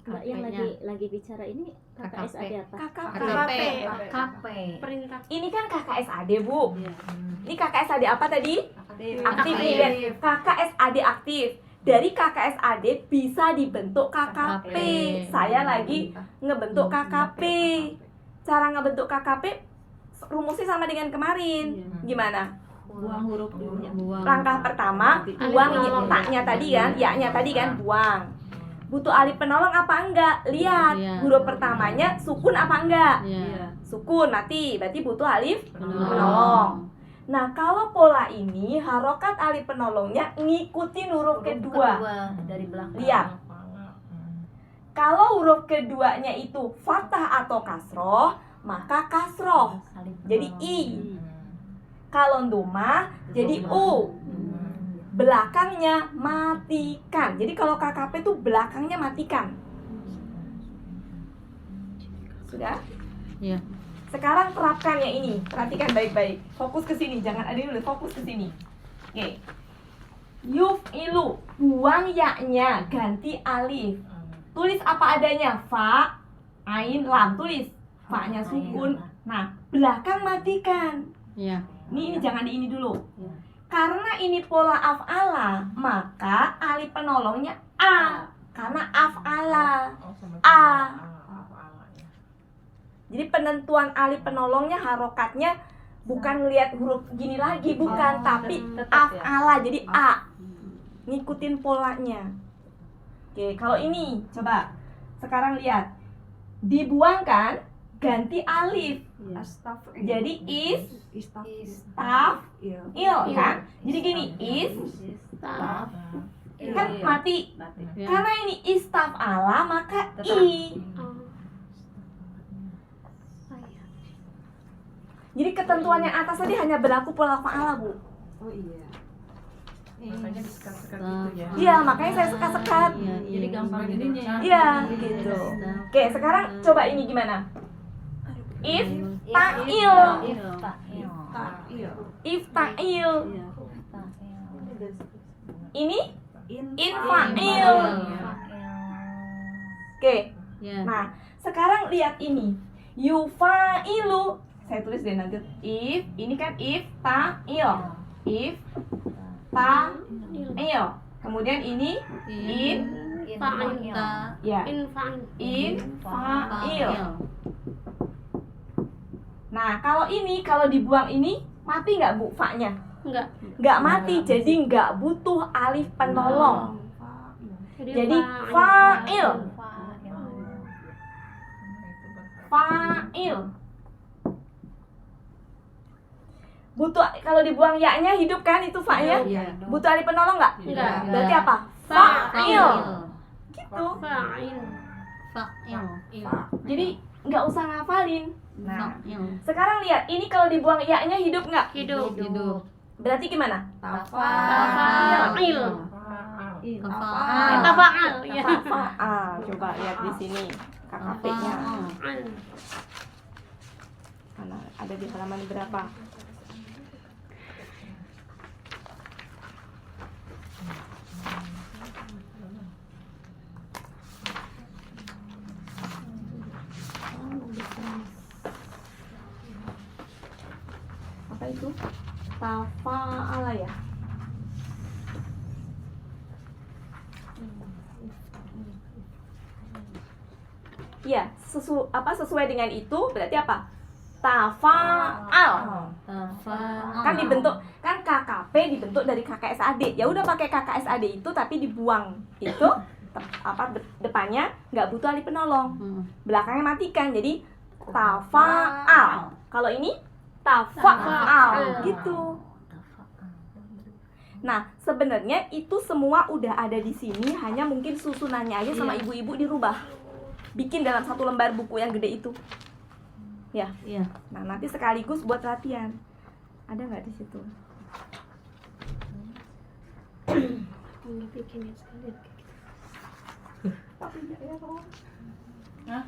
Mbak yang lagi bicara ini kakak KKP. SAD apa? KKP. KP. Perintah. Ini kan KKSAD, Bu. Iya. Ini KKSAD apa tadi? Aktif. Aktif nih, Ben. KKSAD aktif. Dari KKSAD bisa dibentuk KKP. Saya lagi ngebentuk KKP. Cara ngebentuk KKP rumusnya sama dengan kemarin. Gimana? Buang huruf dulu. Buang. Langkah pertama, buang penolong. taknya tadi kan, ya-nya tadi kan buang. Butuh alif penolong apa enggak? Lihat, Iya. huruf pertamanya sukun apa enggak? Iya. Sukun, mati. Berarti butuh alif Penolong. penolong. Nah, kalau pola ini harokat alif penolongnya ngikutin huruf kedua. Dari belakang. Lihat. Kalau huruf keduanya itu fathah atau kasroh, maka kasroh. Jadi i. Kalau doma jadi u. Belakangnya matikan. Jadi kalau KKP itu belakangnya matikan. Sudah? Iya. Sekarang terapkan yang ini. Perhatikan baik-baik. Fokus ke sini, jangan ada dulu, fokus ke sini. Oke. Yuf'ilu, buang ya-nya, ganti alif. Tulis apa adanya, fa, ain, lam. Tulis. Fa-nya sukun. Nah, belakang matikan. Iya. Ini jangan di ini dulu. Karena ini pola af'ala, maka alif penolongnya a. Karena af'ala. A. Jadi penentuan alif penolongnya harokatnya bukan ngelihat huruf gini lagi, bukan, tapi af'ala, jadi a. Ngikutin polanya. Oke, kalau ini coba sekarang lihat. Dibuang kan, ganti alif. Astagfirullah. Jadi Istaf. il kan? Jadi gini, Staf. kan mati. Iya. Karena ini istaf'ala maka i. Oh. Jadi ketentuan yang atas tadi hanya berlaku pola fa'ala, Bu. Oh iya. Makanya disekat-sekat gitu ya. Iya, makanya saya sekat-sekat. Iya, iya. Jadi gampang jadinya. Iya, gitu. Oke, sekarang coba ini gimana? If ta'il. If ta'il. Ini infa'il. Oke. Iya. Nah, sekarang lihat ini. Yufa'ilu. Saya tulis deh nanti. If, ini kan if ta'il. If ta'il. Kemudian ini in, Fa'il. ya, Infa'il. infa'il. Nah, kalau ini, kalau dibuang ini, mati nggak, Bu, fa-nya? Enggak. Nggak mati, jadi nggak butuh alif penolong. Jadi fa'il. Fa'il. Butuh, kalau dibuang ya-nya hidup kan itu fa-nya? Iya. Butuh alif penolong nggak? Enggak. Berarti apa? Fa'il. Fa'il. Gitu. Fa'il. Fa'il. Jadi nggak usah ngafalin. Nah, Fa'il. sekarang lihat, ini kalau dibuang ya-nya hidup nggak? Hidup. Hidup. Berarti gimana? Fa'il. Fa'al. Tafa'al. Ya. Fa'al. Coba lihat di sini KKP-nya. Fa'il. Mana ada di halaman berapa? Apa itu? Tafa'ala ya? Iya, sesuai dengan itu berarti apa? Tafa'al. Tafa'al. Kan dibentuk, kan KKP dibentuk dari KKSAD. Ya udah pakai KKSAD itu tapi dibuang. Itu depannya nggak butuh alif penolong. Belakangnya matikan. Jadi tafa'al. Kalau ini tafa'al gitu. Nah, sebenarnya itu semua udah ada di sini, hanya mungkin susunannya aja sama ibu-ibu dirubah. Bikin dalam satu lembar buku yang gede itu. Ya. Iya. Nah, nanti sekaligus buat latihan. Ada nggak di situ? bikin ya sekalian. Tapi nggak ya Rom. Hah?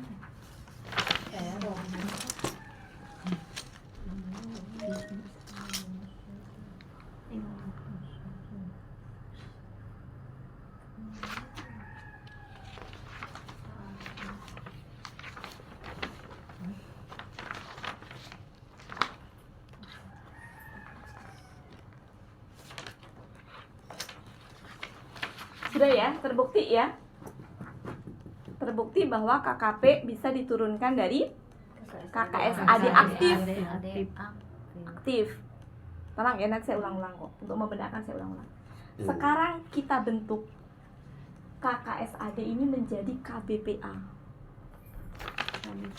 Sudah ya, terbukti ya. Terbukti bahwa KKP bisa diturunkan dari KKSAD aktif. Aktif. Tenang ya, nanti saya ulang-ulang kok. Untuk membedakan saya ulang-ulang. Sekarang kita bentuk KKSAD ini menjadi KBPA.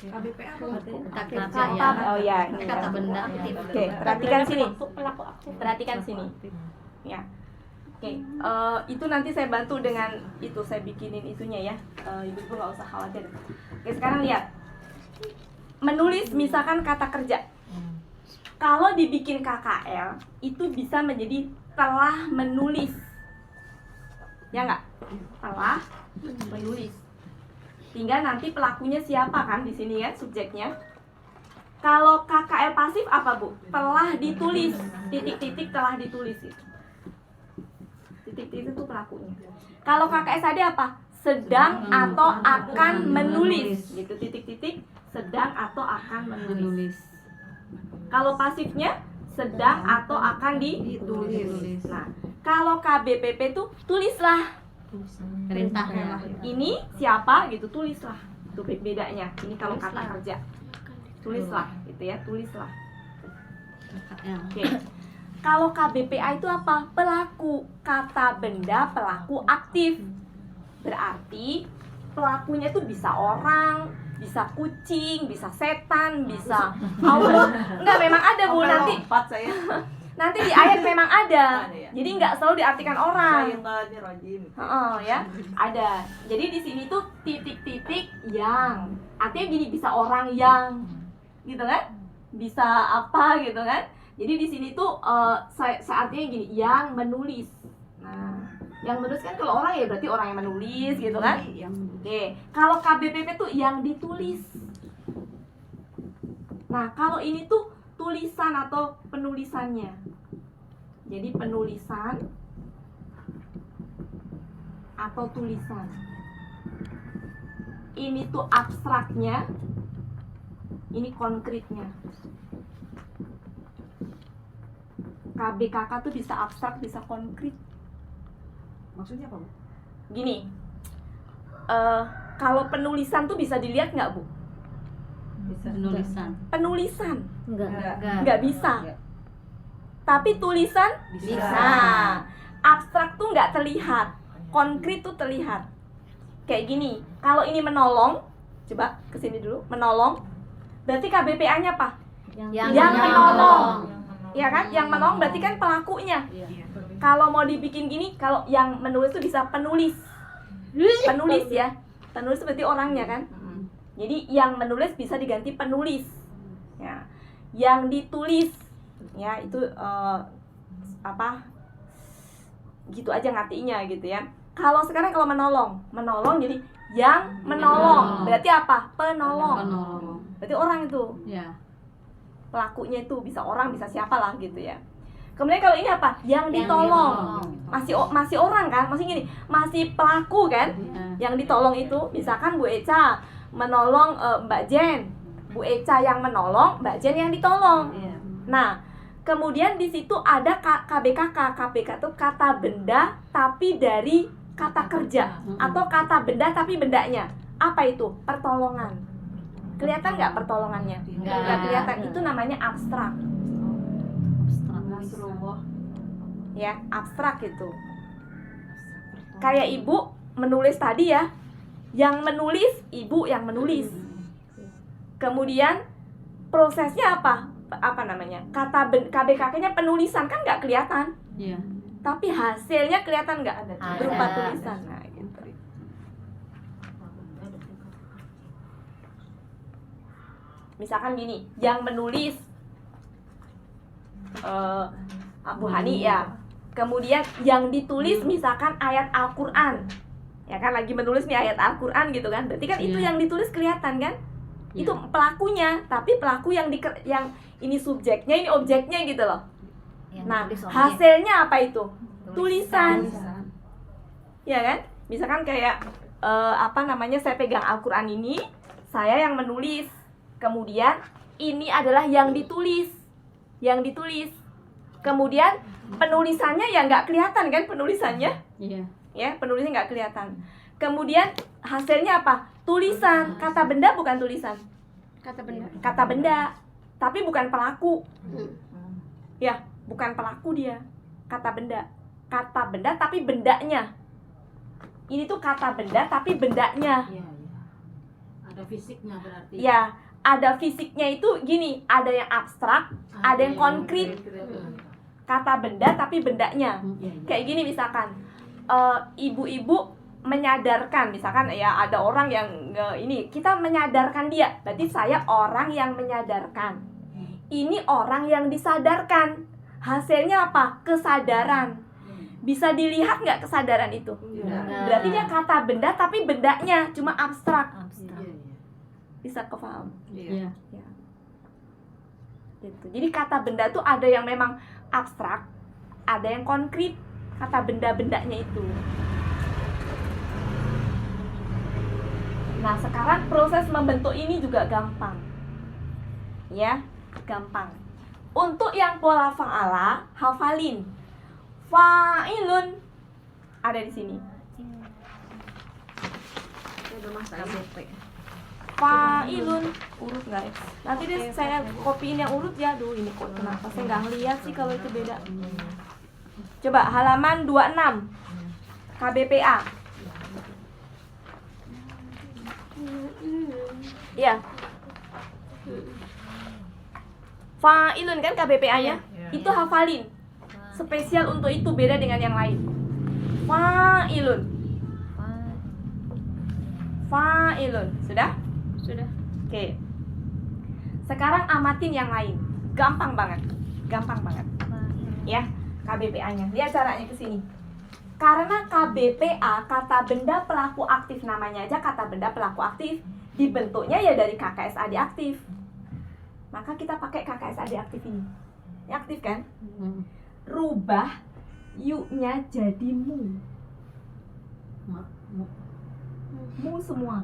KBPA apa? Oh ya, ini Kata ya. benda aktif. Oke, perhatikan sini. Pelaku aktif. Perhatikan sini. Ya. Oke, itu nanti saya bantu dengan itu, saya bikinin itunya ya. Ibu-ibu nggak usah khawatir. Oke, sekarang lihat. Menulis misalkan kata kerja. Kalau dibikin KKL, itu bisa menjadi telah menulis. Ya nggak? Telah menulis. Tinggal nanti pelakunya siapa kan di sini ya, subjeknya. Kalau KKL pasif apa, Bu? Telah ditulis. Titik-titik telah ditulis itu. Titik-titik itu pelakunya. Kalau KKSAD apa? Sedang atau akan menulis. Gitu, titik-titik sedang atau akan menulis. Kalau pasifnya sedang atau akan ditulis. Nah, kalau KBPP itu tulislah. Perintah ya. Ini siapa gitu, tulislah. Itu bedanya. Ini kalau kata kerja. Tulislah, gitu ya, tulislah. Oke. Kalau KBPA itu apa? Pelaku, kata benda pelaku aktif. Berarti pelakunya itu bisa orang, bisa kucing, bisa setan, bisa Allah. Enggak, memang ada Bu nanti. saya. Nanti di ayat memang ada. Ada ya? Jadi nggak selalu diartikan orang. Rajim. Ya, ada. Jadi di sini tuh titik-titik yang, artinya gini, bisa orang yang, gitu kan? Bisa apa gitu kan? Jadi di sini tuh saatnya gini, yang menulis. Nah, yang menulis kan kalau orang ya berarti orang yang menulis gitu kan? Oke, kalau KBPP tuh yang ditulis. Nah, kalau ini tuh tulisan atau penulisannya. Jadi penulisan atau tulisan. Ini tuh abstraknya, ini konkretnya. KBKK tuh bisa abstrak, bisa konkret. Maksudnya apa, Bu? Gini, kalau penulisan tuh bisa dilihat nggak, Bu? Penulisan. Penulisan Enggak. nggak bisa. Tapi tulisan Bisa. Nah, abstrak tuh nggak terlihat, konkret tuh terlihat. Kayak gini, kalau ini menolong, coba kesini dulu, menolong. Berarti KBPA-nya apa? Yang menolong. Ya kan? Yang menolong berarti kan pelakunya. Kalau mau dibikin gini, kalau yang menulis tuh bisa penulis. Penulis ya. Penulis berarti orangnya kan? Jadi yang menulis bisa diganti penulis. Ya. Yang ditulis ya itu apa? Gitu aja ngartinya gitu ya. Kalau sekarang kalau menolong jadi yang menolong. Berarti apa? Penolong. Berarti orang itu. Ya. Pelakunya itu bisa orang, bisa siapa lah gitu ya. Kemudian kalau ini apa? Yang ditolong. Masih orang kan? Masih gini, masih pelaku kan? Yang ditolong itu misalkan Bu Eca menolong Mbak Jen. Bu Eca yang menolong, Mbak Jen yang ditolong. Nah, kemudian di situ ada KBKK. KBK itu kata benda tapi dari kata kerja atau kata benda tapi bendanya. Apa itu? Pertolongan. Kelihatan nggak pertolongannya? Nggak kelihatan. Itu namanya abstrak. Ya, abstrak itu. Kayak ibu menulis tadi ya. Yang menulis, ibu yang menulis. Kemudian prosesnya apa? Apa namanya? Kata KBKK-nya penulisan kan nggak kelihatan. Iya. Tapi hasilnya kelihatan nggak? Ada. Berupa tulisan. Nah, gitu. Misalkan gini, yang menulis Bu Hani ya. Kemudian yang ditulis misalkan ayat Al-Qur'an. Ya kan lagi menulis nih ayat Al-Qur'an gitu kan. Berarti kan itu Iya. yang ditulis kelihatan kan? Iya. Itu pelakunya, tapi pelaku yang ini subjeknya, ini objeknya gitu loh. Nah, hasilnya apa itu? Tulisan. Ya kan? Misalkan kayak saya pegang Al-Qur'an ini, saya yang menulis. Kemudian ini adalah yang ditulis. Yang ditulis. Kemudian penulisannya ya nggak kelihatan kan penulisannya? Iya. Ya, penulisnya nggak kelihatan. Kemudian hasilnya apa? Tulisan. Kata benda bukan tulisan. Kata benda. Kata benda, tapi bukan pelaku. Ya, bukan pelaku dia. Kata benda. Kata benda tapi bendanya. Ini tuh kata benda tapi bendanya. Iya, iya. Ada fisiknya berarti. Ya, ada fisiknya itu gini, ada yang abstrak, ada yang konkret. Kata benda tapi bendanya. Kayak gini misalkan, ibu-ibu menyadarkan, misalkan ya ada orang yang ini, kita menyadarkan dia. Berarti saya orang yang menyadarkan. Ini orang yang disadarkan. Hasilnya apa? Kesadaran. Bisa dilihat nggak kesadaran itu? Berarti dia kata benda tapi bendanya cuma abstrak. Bisa kepaham? Iya. Ya. Gitu. Jadi kata benda tuh ada yang memang abstrak, ada yang konkret. Kata benda-bendanya itu. Nah, sekarang proses membentuk ini juga gampang. Ya, gampang. Untuk yang pola fa'ala, hafalin. Fa'ilun ada di sini. Fa'ilun urut guys. Nanti deh saya kopiin yang urut ya. Duh, ini kok kenapa saya nggak ngeliat sih kalau itu beda. Coba halaman 26 KBPA. Iya. Fa'ilun kan KBPA-nya? Itu hafalin. Spesial untuk itu, beda dengan yang lain. Fa'ilun. Fa'ilun. Sudah? Sudah. Oke. Sekarang amatin yang lain. Gampang banget. Gampang banget. Ya, KBPA-nya. Lihat caranya ke sini. Karena KBPA, kata benda pelaku aktif, namanya aja kata benda pelaku aktif, dibentuknya ya dari KKSAD aktif. Maka kita pakai KKSAD aktif ini. Ini aktif kan? Rubah yu-nya jadi mu. Mu semua.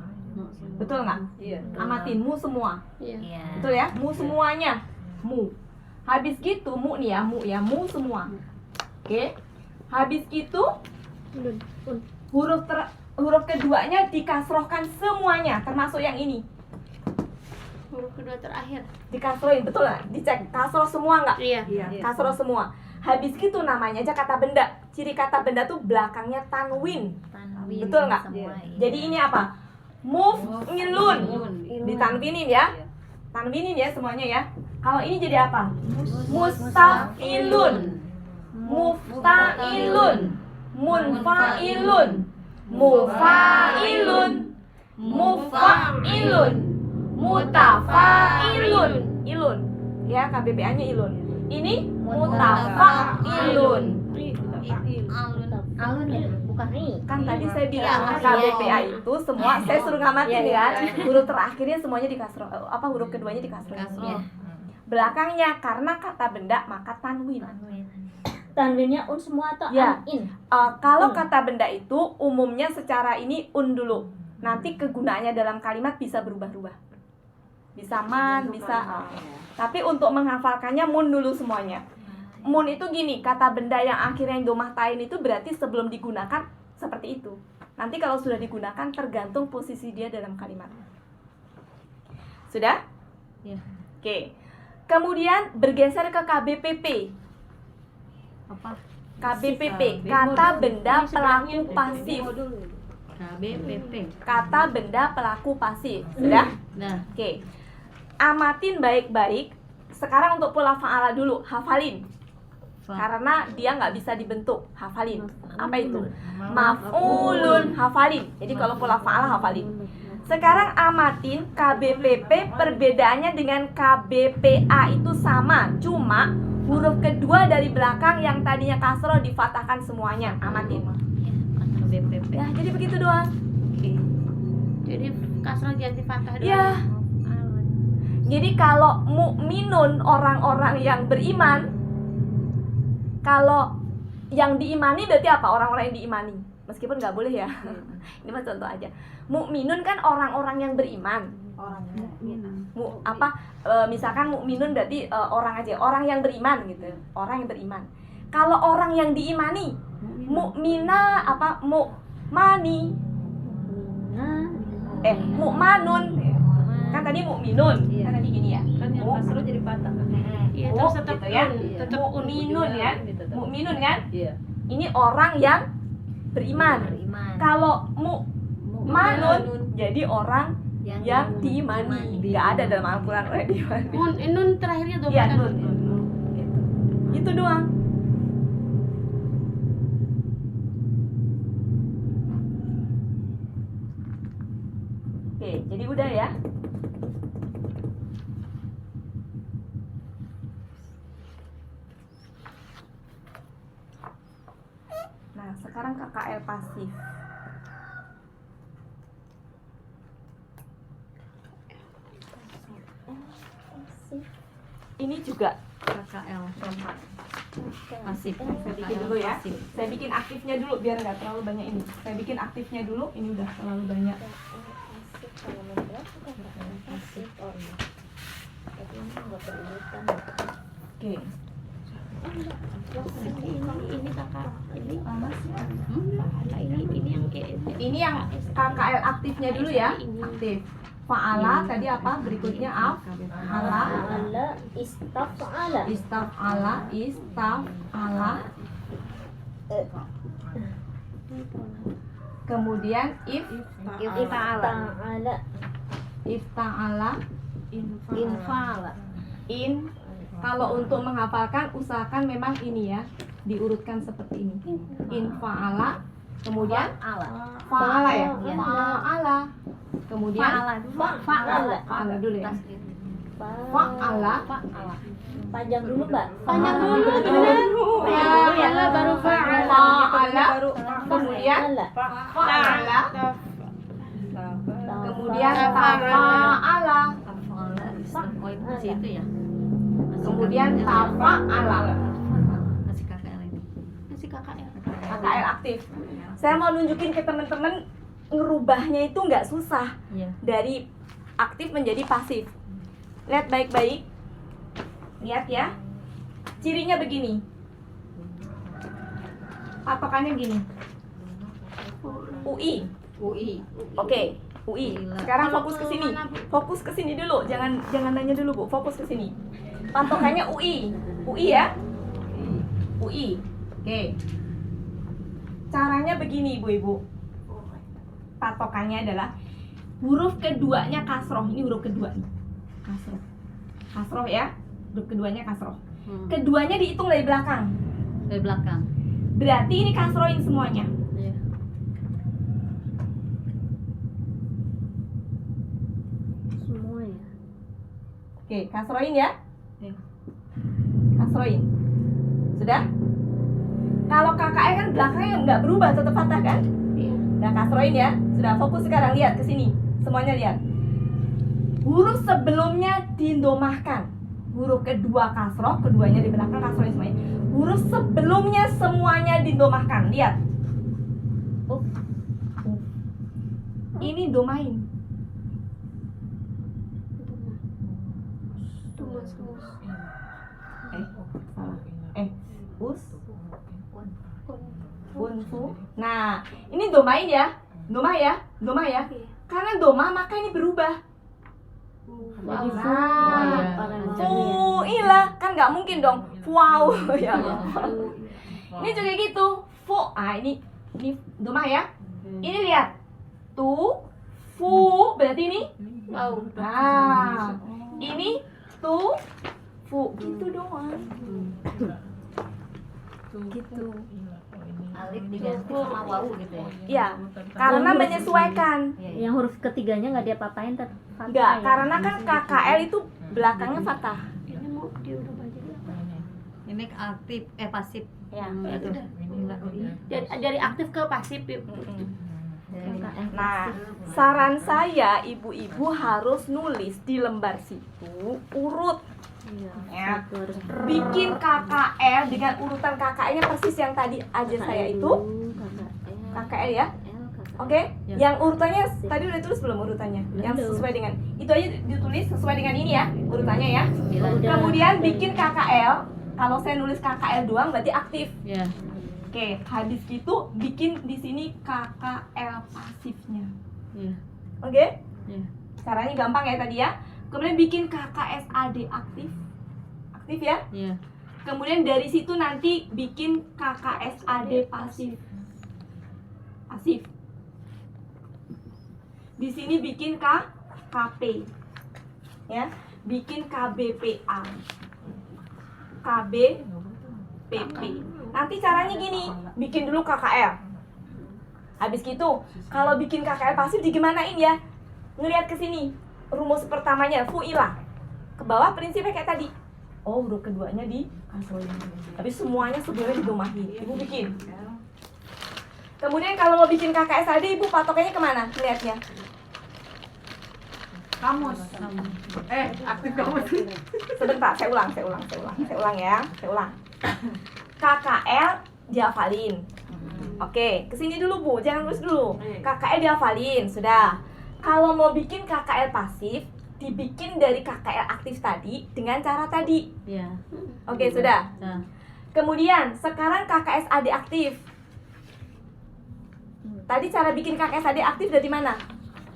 Betul nggak? Iya. Amatin mu semua. Iya. Betul ya? Mu semuanya. Mu. Habis gitu mu nih ya, mu semua. Oke. Habis gitu huruf keduanya dikasrohkan semuanya, termasuk yang ini. Huruf kedua terakhir. Dikasrohin, betul nggak? Dicek kasroh semua nggak? Iya. Kasroh semua. Habis gitu namanya aja kata benda. Ciri kata benda tuh belakangnya tanwin. Betul nggak? Jadi ini apa? Muf'ilun. Ditanwinin ya. Tanwinin ya semuanya ya. Kalau ini jadi apa? Mustafilun. Muftailun. Munfailun. Mufailun. Mufailun. Mutafailun. Ilun. Ya, KBPA-nya ilun. Ini mutafailun. Alun ya, bukan i. Kan tadi saya bilang KBPA itu semua saya suruh ngamatin ya. Huruf terakhirnya semuanya dikasroh. Huruf keduanya dikasroh. Belakangnya karena kata benda maka tanwin. Tanwinnya un semua atau Ya. in? Kalau kata benda itu umumnya secara ini un dulu. Nanti kegunaannya dalam kalimat bisa berubah-ubah. Bisa man, bisa. Tapi untuk menghafalkannya mun dulu semuanya. Mun itu gini, kata benda yang akhirnya domah tain itu berarti sebelum digunakan seperti itu. Nanti kalau sudah digunakan tergantung posisi dia dalam kalimat. Sudah? Ya. Oke. Kemudian bergeser ke KBPP. Apa? KBPP, kata benda pelaku pasif. KBPP. Kata benda pelaku pasif. Sudah? Nah, Oke. Amatin baik-baik. Sekarang untuk pola fa'ala dulu, hafalin. Karena dia nggak bisa dibentuk, hafalin. Apa itu? Maf'ulun, hafalin. Jadi kalau pola fa'ala hafalin. Sekarang amatin KBPP, perbedaannya dengan KBPA itu sama, cuma Huruf kedua dari belakang yang tadinya kasroh difatahkan semuanya. Amatin. BPP. Ya, jadi begitu doang. Oke. Jadi kasroh ganti fathah doang. Ya. Jadi kalau mukminun orang-orang yang beriman, kalau yang diimani berarti apa? Orang-orang yang diimani. Meskipun nggak boleh ya. Ini mah contoh aja. Mukminun kan orang-orang yang beriman. Misalkan mukminun berarti orang aja, orang yang beriman gitu. Orang yang beriman. Kalau orang yang diimani, mukmina mukmani. Mukmanun. Kan tadi mukminun. Iya. Kan tadi gini ya. Kan yang kasroh jadi patah. Iya, Oh, terus tetap gitu ya. tetap Mukminun ya. Mukminun kan? Iya. Ini orang yang beriman. Kalau mukmanun jadi orang yang diimani. Nggak ada dalam Al-Quran orang diimani. nun terakhirnya dua Iya, kan? nun. Gitu. Itu doang. Oke, jadi udah ya. Nah, sekarang KKL pasif. Ini juga KKL pasif. saya bikin dulu ya. Saya bikin aktifnya dulu biar nggak terlalu banyak ini. Saya bikin aktifnya dulu. Ini udah terlalu banyak. Oke. Ini kakak ini yang kayak Ini yang KKL aktifnya dulu ya. Aktif. Fa'ala tadi apa? Berikutnya ala, Ala istafala. istaf'ala. Kemudian Ifta'ala. ifta'ala. Infala. In. Kalau untuk menghafalkan usahakan memang ini ya, diurutkan seperti ini. In fa'ala. Kemudian fa'ala ya. Fa'ala. Kemudian fa'ala dulu ya. Fa'ala. Panjang dulu, Mbak. Panjang dulu, bener. Fa'ala baru fa'ala. Fa'ala. Kemudian fa'ala. Kemudian tafa'ala. Oh, itu masih itu ya. Kemudian tafa'ala. Masih KKL ini. Masih KKL. KKL aktif. Saya mau nunjukin ke teman-teman ngerubahnya itu nggak susah. Iya. Dari aktif menjadi pasif. Lihat baik-baik. Lihat ya. Cirinya begini. Patokannya gini. UI. Oke, UI. Sekarang fokus ke sini. Fokus ke sini dulu. Jangan nanya dulu, Bu. Fokus ke sini. Patokannya UI. UI ya. UI. Oke. Caranya begini, Ibu-ibu. Patokannya adalah huruf keduanya kasroh. Ini huruf kedua nih. Kasroh. Kasroh ya. Huruf keduanya kasroh. Keduanya dihitung dari belakang. Dari belakang. Berarti ini kasrohin semuanya. Iya. Semua ya. Oke, kasrohin ya. Iya. Kasrohin. Sudah? Kalau KKL kan belakangnya nggak berubah, tetap fathah kan? Iya. Nah, kasrohin ya. Sudah, fokus sekarang, lihat ke sini. Semuanya lihat. Huruf sebelumnya dindomahkan. Huruf kedua kasroh, keduanya di belakang kasrohin semuanya. Huruf sebelumnya semuanya dindomahkan. Lihat. Ini domain. Salah. Unfu. Nah, ini domain ya. Domah ya. Karena domah maka ini berubah. Jadi Nah, fu'ilah kan nggak mungkin dong. Wow ya. Ini juga gitu. Ini domah ya. Ini lihat. Fu berarti ini. Nah, ini fu gitu doang. Gitu. Alif diganti sama wawu gitu ya. Iya, karena menyesuaikan. yang huruf ketiganya nggak dia papain tetap fathah Enggak, ya? karena kan KKL itu belakangnya fathah. Ini mau diubah jadi apa? Ini aktif, pasif. Ya. Yang itu. Dari aktif ke pasif yuk. Nah, saran saya ibu-ibu harus nulis di lembar situ urut. Ya. Satu harus Bikin KKL dengan urutan KKL-nya persis yang tadi aja saya itu. KKL ya. Oke, yang urutannya tadi udah tulis belum urutannya? Yang sesuai dengan itu aja ditulis sesuai dengan ini ya urutannya ya. Kemudian bikin KKL. Kalau saya nulis KKL doang berarti aktif. Ya. Oke, habis gitu bikin di sini KKL pasifnya. Ya. Oke? Ya. Caranya gampang ya tadi ya. Kemudian bikin KKSAD aktif. Aktif ya. Ya. Kemudian dari situ nanti bikin KKSAD pasif. Pasif. Di sini bikin KP. Ya, bikin KBPA. KBPP. Nanti caranya gini, bikin dulu KKL. Habis gitu, kalau bikin KKL pasif digimanain ya? Ngelihat ke sini. Rumus pertamanya fu'ilah. Ke bawah prinsipnya kayak tadi. Oh, huruf keduanya di kasuhin. Tapi semuanya sebelumnya didomahin. Ibu bikin. Kemudian kalau mau bikin KKSAD, ibu patokannya kemana? Lihatnya. Kamus. Aktif kamus. Sebentar, saya ulang ya. Saya ulang. KKL dihafalin. Oke, kesini dulu Bu, jangan nulis dulu. KKL dihafalin, sudah. Kalau mau bikin KKL pasif, dibikin dari KKL aktif tadi dengan cara tadi. Ya. Oke, sudah. Nah. Kemudian, sekarang KKSAD aktif. Tadi cara bikin KKSAD aktif dari mana?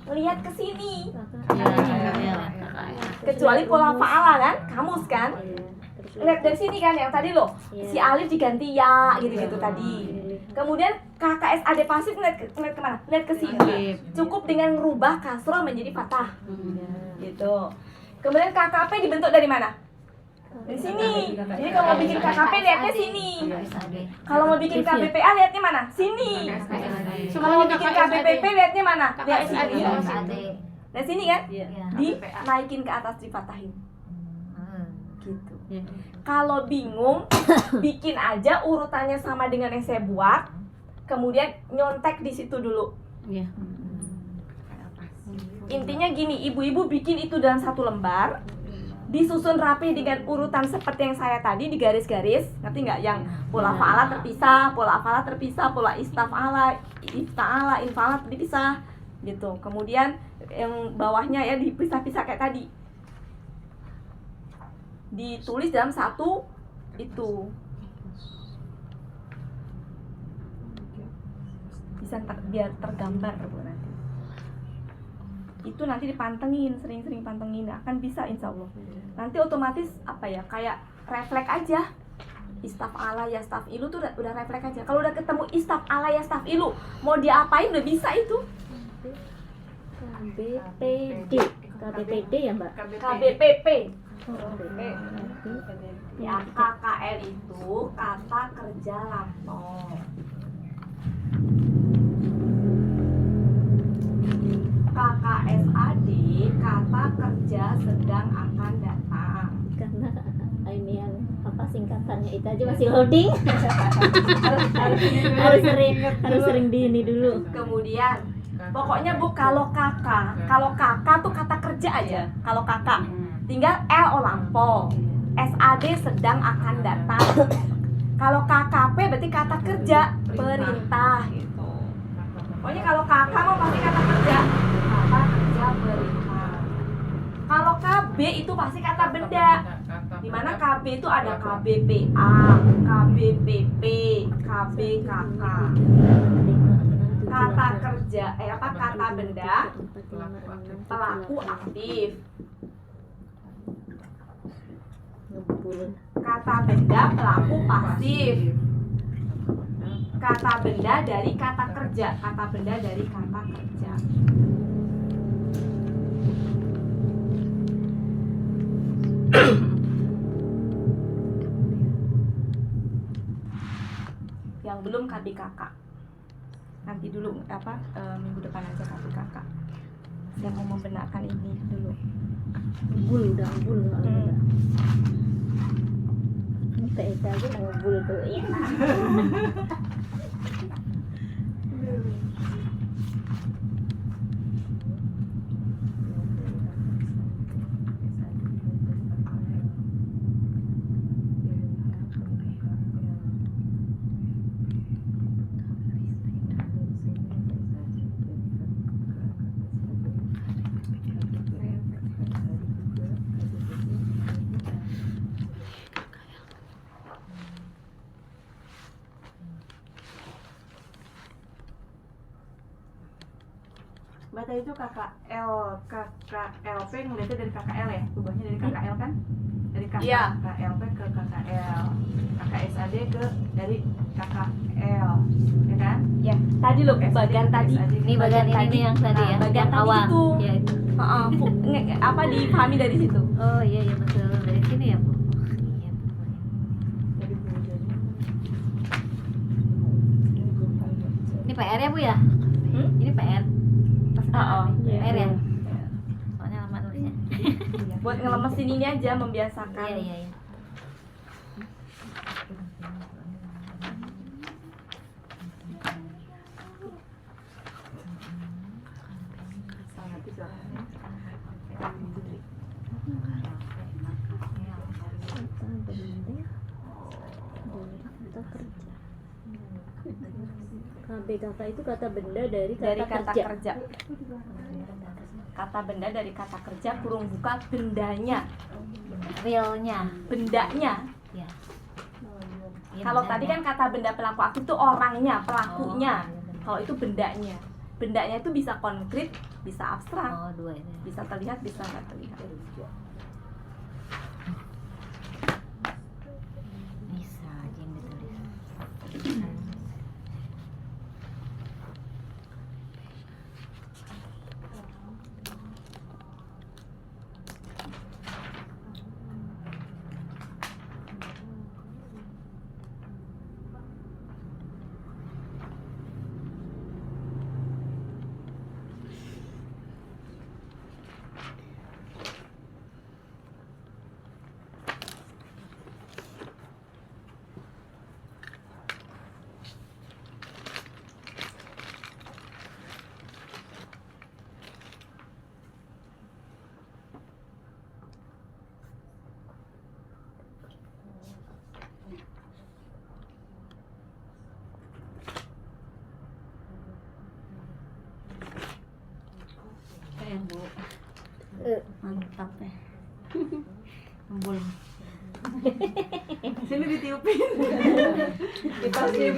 Lihat ke sini. Ya. Kecuali pola fa'ala kan, kamus kan. Lihat dari sini kan yang tadi loh. Si alif diganti ya gitu-gitu tadi. Kemudian KKSAD pasif lihat kemana? Lihat ke sini. Cukup dengan merubah kasroh menjadi fathah. Gitu. Kemudian KKP dibentuk dari mana? Dari sini. Jadi kalau mau bikin KKP lihatnya sini. Kalau mau bikin KBPA lihatnya mana? Sini. Kalau mau bikin KBPP lihatnya mana? Lihat sini. Dari sini kan? Dinaikin ke atas dipatahin. Gitu. Ya. Kalau bingung, bikin aja urutannya sama dengan yang saya buat. Kemudian nyontek di situ dulu. Ya. Intinya gini, ibu-ibu bikin itu dalam satu lembar, disusun rapi dengan urutan seperti yang saya tadi di garis-garis. Ngerti nggak? Yang pola fa'ala terpisah, pola afala terpisah, pola istaf'ala, ifta'ala, infa'ala dipisah gitu. Kemudian yang bawahnya ya dipisah-pisah kayak tadi. Ditulis dalam satu itu. Bisa biar tergambar Bu nanti. Itu nanti dipantengin, sering-sering pantengin, akan bisa insya Allah. Nanti otomatis apa ya, kayak refleks aja. Istaf'ala yastaf'ilu tuh udah refleks aja. Kalau udah ketemu istaf'ala yastaf'ilu, mau diapain udah bisa itu. KBPD ya Mbak? KBPP. Ya, KKL itu kata kerja lampau. KKSAD kata kerja sedang akan datang. Karena ini yang apa singkatannya itu aja masih loading. harus sering di ini dulu. Kemudian pokoknya Bu, kalau kakak tuh kata kerja aja. Kalau kakak tinggal LO lampau, SAD sedang akan datang. Kalau KKP berarti kata kerja, perintah gitu. Pokoknya kalau kakak mau pasti kata kerja perintah. Kalau KB itu pasti kata benda. Dimana KB itu ada KBPA, KBPP, KBKK. Kata kerja, kata benda, pelaku aktif. Kata benda, pelaku pasif. Kata benda dari kata kerja, kata benda dari kata kerja. Yang belum KBKK. Nanti dulu minggu depan aja KBKK. Saya mau membenarkan ini dulu. Bul. TK aja ngubul tuh. Iya. Mbak tadi itu KKLP ngeliatnya dari KKL ya? Ubahnya dari KKL kan? Dari KKLP ke KKL, KKSAD ke dari KKL, ya kan? Ya, tadi loh bagian tadi. Ini bagian ini nih yang tadi ya, bagian yang tadi awal. itu. Ya itu. Apa dipahami dari situ? Oh iya iya betul dari sini ya Bu. Iya. Ini PR ya Bu ya? Ini PR. PR ya. Soalnya lama nulisnya. Buat ngelemesin ini aja, membiasakan. Iya iya iya. KBKK itu kata benda dari kata kerja. Kata benda dari kata kerja kurung buka bendanya, realnya. bendanya. Ya. Iya, Kalau bendanya. tadi kan kata benda pelaku aktif itu orangnya, pelakunya. Oh, iya, benar. Kalau itu bendanya. Bendanya itu bisa konkret, bisa abstrak, Oh dua ini. bisa terlihat, bisa nggak terlihat. Bisa jin ditulis. Keren Bu. Mantap ya. Embul. Sini ditiupin. Dipasir.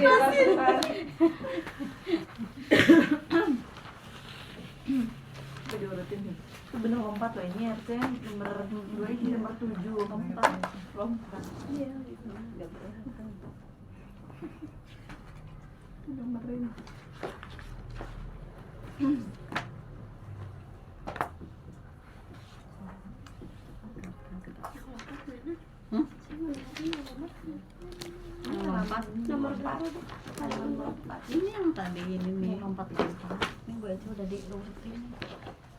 Diurutin nih. Itu bener lompat loh, ini harusnya nomor 2 ini nomor 7 lompat. Iya gitu. Enggak boleh. Nomor ini. Lompat. Nomor berapa? Nomor 4. Ini yang tadi ini nih lompat-lompat. Ini gue aja udah diurutin.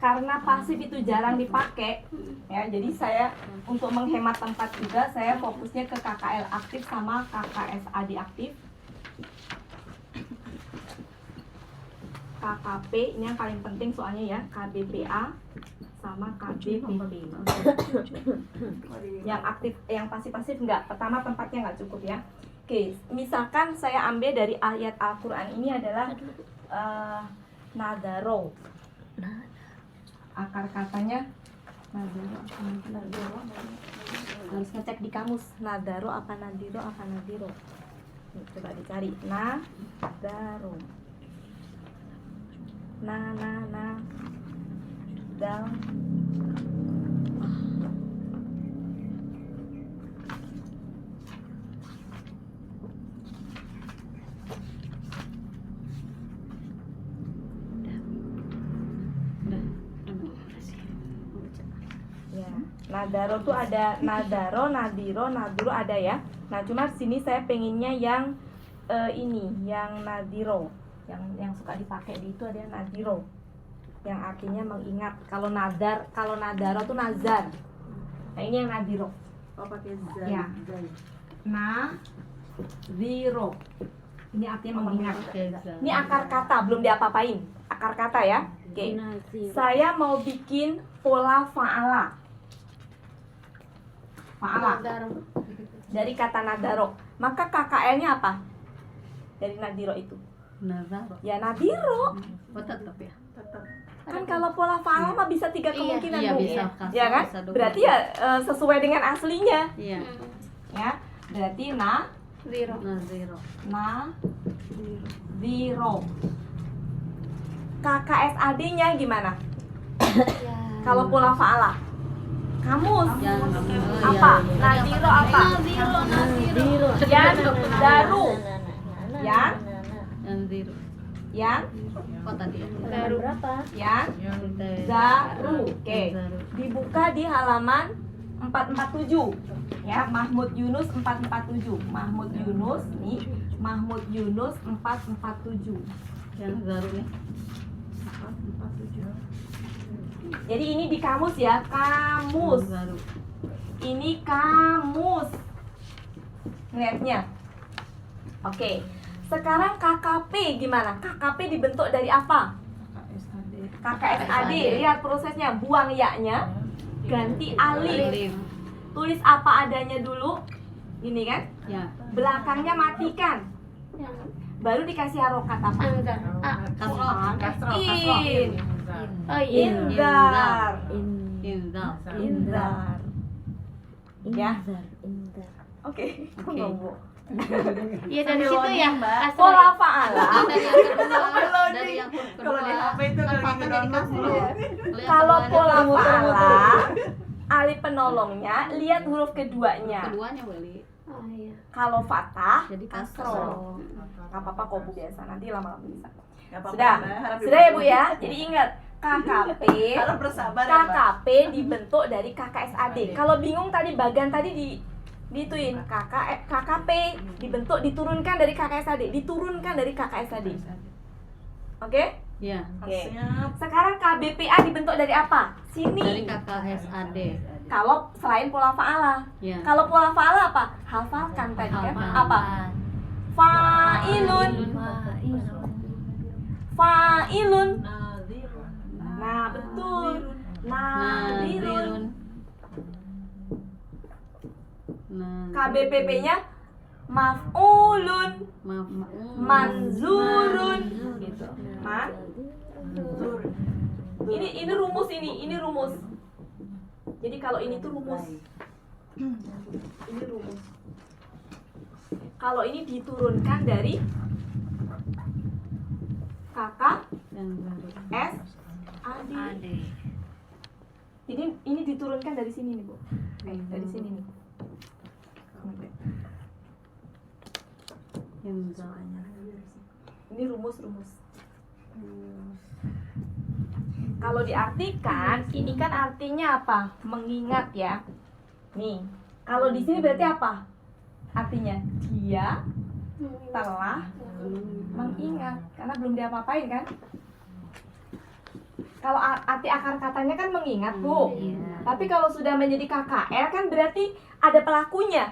Karena pasif itu jarang dipakai, ya jadi saya untuk menghemat tempat juga saya fokusnya ke KKL aktif sama KKSAD aktif. KKP ini yang paling penting soalnya ya, KBPA sama KBPP. Yang aktif, yang pasif enggak. Pertama tempatnya nggak cukup ya. Oke, misalkan saya ambil dari ayat Al-Quran ini adalah nadaro. Akar katanya nadaro. Harus ngecek di kamus. Nadaro apa nadiro apa nadiro. Nih, coba dicari. Nadaro. Na dal. Ya, nadaro tuh ada nadaro, nadiro, naduro ada ya. Nah, cuma sini saya pengennya yang ini, yang nadiro, yang suka dipakai di itu ada yang nadiro, yang artinya mengingat. Kalau nadaro tuh nazar. Nah, ini yang nadiro. Oh pakai zai. Ya. nadhiro. Ini artinya mengingat. Oke, Zara. Ini akar kata, belum diapa-apain. Akar kata ya. Oke. Saya mau bikin pola fa'ala. Fa'ala. Dari kata nadaro. Maka KKL-nya apa? Dari nadiro itu. Nazaro. Ya nadiro. Oh, tetap ya. Kan kalau pola fa'ala mah bisa 3 kemungkinan, Iya, Bu. bisa kasar, Ya kan? bisa double. Berarti ya sesuai dengan aslinya. Iya. Ya. Berarti Zero. Naziro. nadiro. KKSAD-nya gimana? Kalau pola fa'ala. Kamus. Yang Apa? Nadiro apa? Yan daru. Yan Naziro. yan Oh, tadi ya. Baru yan daru. Oke. Dibuka di halaman 447. Ya, Mahmud Yunus 447. Mahmud Yunus nih, Mahmud Yunus 447. Yang Zaro nih. 447. Jadi ini di kamus ya, kamus. Yang Zaro. Ini kamus. Ngeliatnya. Oke. Sekarang KKP gimana? KKP dibentuk dari apa? KKSAD. Lihat prosesnya. Buang ya-nya, ganti alif. Alif. Tulis apa adanya dulu. Ini kan? Ya. Belakangnya matikan. Baru dikasih harokat apa? Anzar. Kasroh. In. Oh iya. Indar. Indal. Indar. Ya. Oke. Oke. Iya dari situ ya. Pola fa'ala. Dari yang kedua. Dari yang kedua. Kalau di HP itu Kan lagi Fatah jadi nge-download kasroh. Lihat Kalau keduanya. pola fa'ala, alif penolongnya, lihat huruf keduanya. Keduanya beli. Oh iya. Kalau fathah, Jadi kasroh. kasroh. Gak apa-apa kok Bu, biasa. Nanti lama-lama bisa. Nggak apa-apa, Sudah. Mbak. Harap Sudah ya Bu ya. Jadi ingat, KKP Harap bersabar ya, Mbak. KKP dibentuk dari KKSAD. Kalau bingung tadi bagan tadi dituin KKP dibentuk diturunkan dari KKSAD, diturunkan dari KKSAD. Oke? Ya. Oke. Sekarang KBPA dibentuk dari apa? Dari Sini. KKSAD. Kalau selain pola fa'ala. Ya. Kalau pola fa'ala apa? Hafalkan tadi kan? Hafal. Apa? Fa'ilun. Fa'ilun. Nah, betul. Nadirun. KBPP-nya maf'ulun, manzurun. Gitu. Ini rumus ini rumus. Jadi kalau ini tuh rumus. Ini rumus. Kalau ini diturunkan dari kakak S Adi. Ini diturunkan dari sini nih Bu. Dari sini nih. Ini rumus-rumus. Kalau diartikan, ini kan artinya apa? Mengingat ya. Nih, kalau di sini berarti apa? Artinya dia telah mengingat, karena belum diapa-apain kan? Kalau arti akar katanya kan mengingat Bu. Tapi kalau sudah menjadi KKL kan berarti ada pelakunya.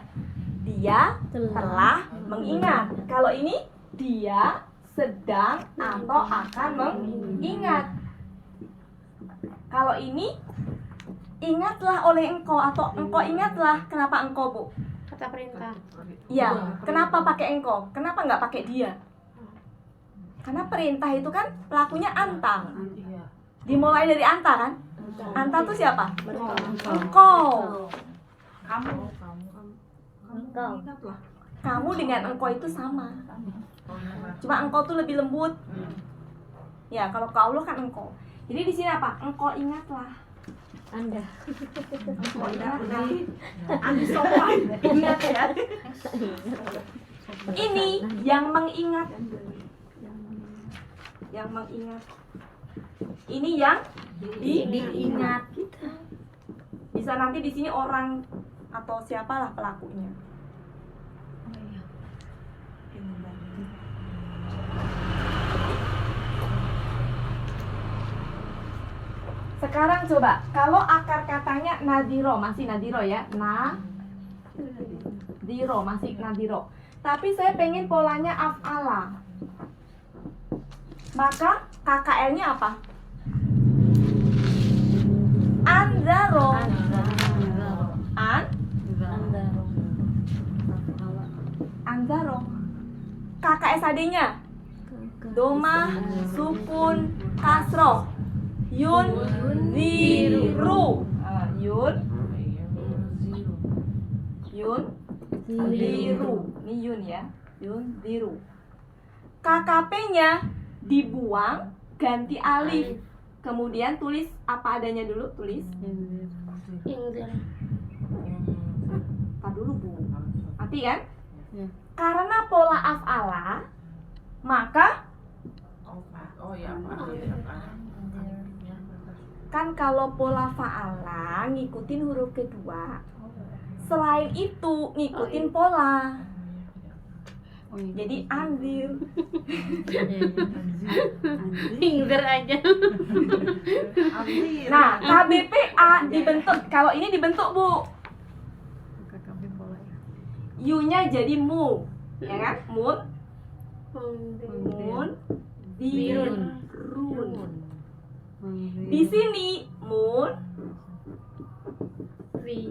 Dia telah mengingat. Kalau ini dia sedang atau akan mengingat. Kalau ini ingatlah oleh engkau atau engkau ingatlah. Kenapa engkau Bu? Kata perintah. Iya. Kenapa pakai engkau? Kenapa nggak pakai dia? Karena perintah itu kan pelakunya anta. Dimulai dari anta kan? Anta tuh siapa? Engkau. Kamu dengan engkau itu sama. Cuma engkau tuh lebih lembut. Ya, kalau ke Allah kan engkau. Jadi di sini apa? Engkau ingatlah. Anda. Engkau ingatlah. Anda sopan. Ingat ya. Ini yang mengingat. Yang mengingat. Ini yang diingat. Bisa nanti di sini orang atau siapalah pelakunya. Sekarang coba, kalau akar katanya nadiro, masih nadiro ya. Nadiro, masih nadiro. Tapi saya pengen polanya af'ala. Maka KKL-nya apa? Anzaro. Anzaro. KKSAD-nya doma, sukun, kasroh, yun, ziru. Yun, ziru. Ini yun ya. Yun, ziru. KKP-nya dibuang, ganti alif. Kemudian tulis apa adanya dulu, tulis. Inzil. Apa dulu, Bu? Mati kan? Ya. Karena pola af'ala, maka Oh ya, Pak. kan kalau pola fa'ala ngikutin huruf kedua. Selain itu ngikutin pola. Oh, iya. Jadi anzir. Inzil aja. Nah, KBPA dibentuk. Kalau ini dibentuk, Bu. KKP pola ya. U-nya jadi mu. Ya kan? Mun, Inzil. dirun. Di sini mun,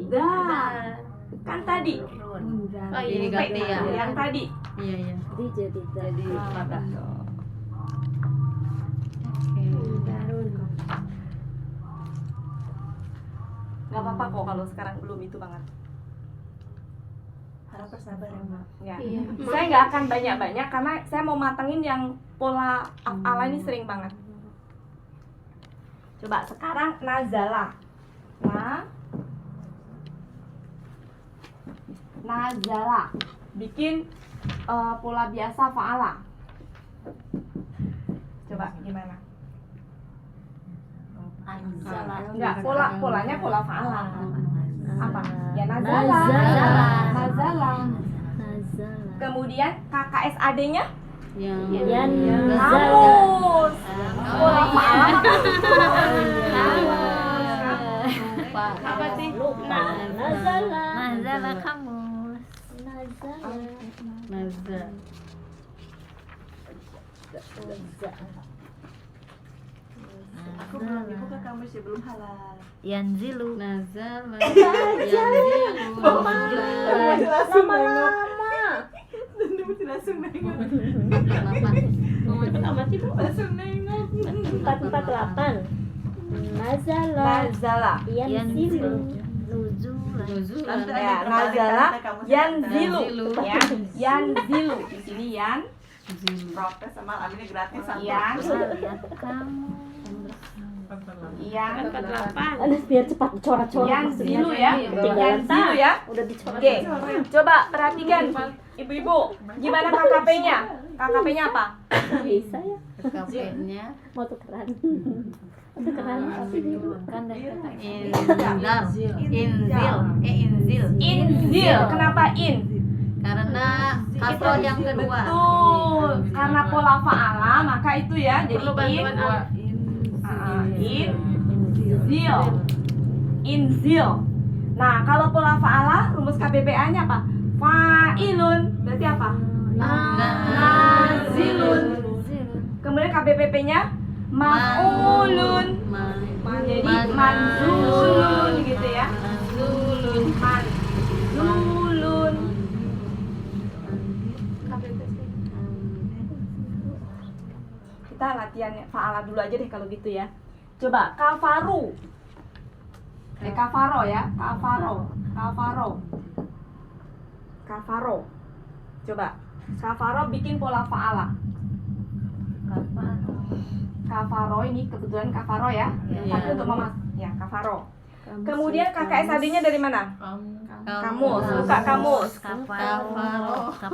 dar. Kan tadi. Oh Ini iya. ganti ya. Yang tadi. Iya iya. Jadi Maka. Gak apa-apa kok kalau sekarang belum itu banget. Harap bersabar ya, Mbak. Ya. Iya. Saya nggak akan banyak-banyak karena saya mau matengin yang pola af'ala ini sering banget. Coba sekarang nazala. Nazala. Bikin pola biasa fa'ala. Coba gimana? Enggak, polanya pola fa'ala. Apa? Ya nazala. Nazala. Kemudian KKSAD-nya Yang kamus. Pola fa'ala Apa sih? Nazala kamus. Nazar. Aku belum dibuka kamus ya, belum halal. Yanzilu. Nazar. Yanzilu. lama-lama. Langsung nengok. Sama sih, Bu. Langsung nengok. 448 Nazala Nazala. Yanzilu. Nuzula Nuzulan. Ya, nazala yanzilu. Ya, yanzilu. Di sini yan, Protes sama Aminnya gratis sama. yan, Kamu. yan, 48. Aduh biar cepat dicoret-coret yanzilu ya. Yanzilu ya. udah dicoret. Oke, coba perhatikan ibu-ibu, gimana KKP-nya? KKP-nya apa? Bisa ya KKP-nya mau tukeran tukeran Kan dari kata Inzil. Inzil. Inzil. Kenapa in? Karena kasroh yang kedua. Betul. Karena pola fa'ala maka itu ya. Jadi Perlu bantuan in, inzil. Inzil. Nah, kalau pola fa'ala rumus KBPA-nya apa? Fa'ilun. Berarti apa? Nazilun. Kemudian KBPP-nya maf'ulun. Jadi manzulun gitu ya. Manzulun. Kita latihan fa'ala dulu aja deh kalau gitu ya. Coba kafaru. Kafaro ya. Kafaro. Coba. Kafaro bikin pola fa'ala. Kafaro ini kebetulan kafaro ya. Tapi untuk mama ya kafaro. Kemudian KKSAD-nya dari mana? Kamus. Buka kamus. Kafaro. Kap.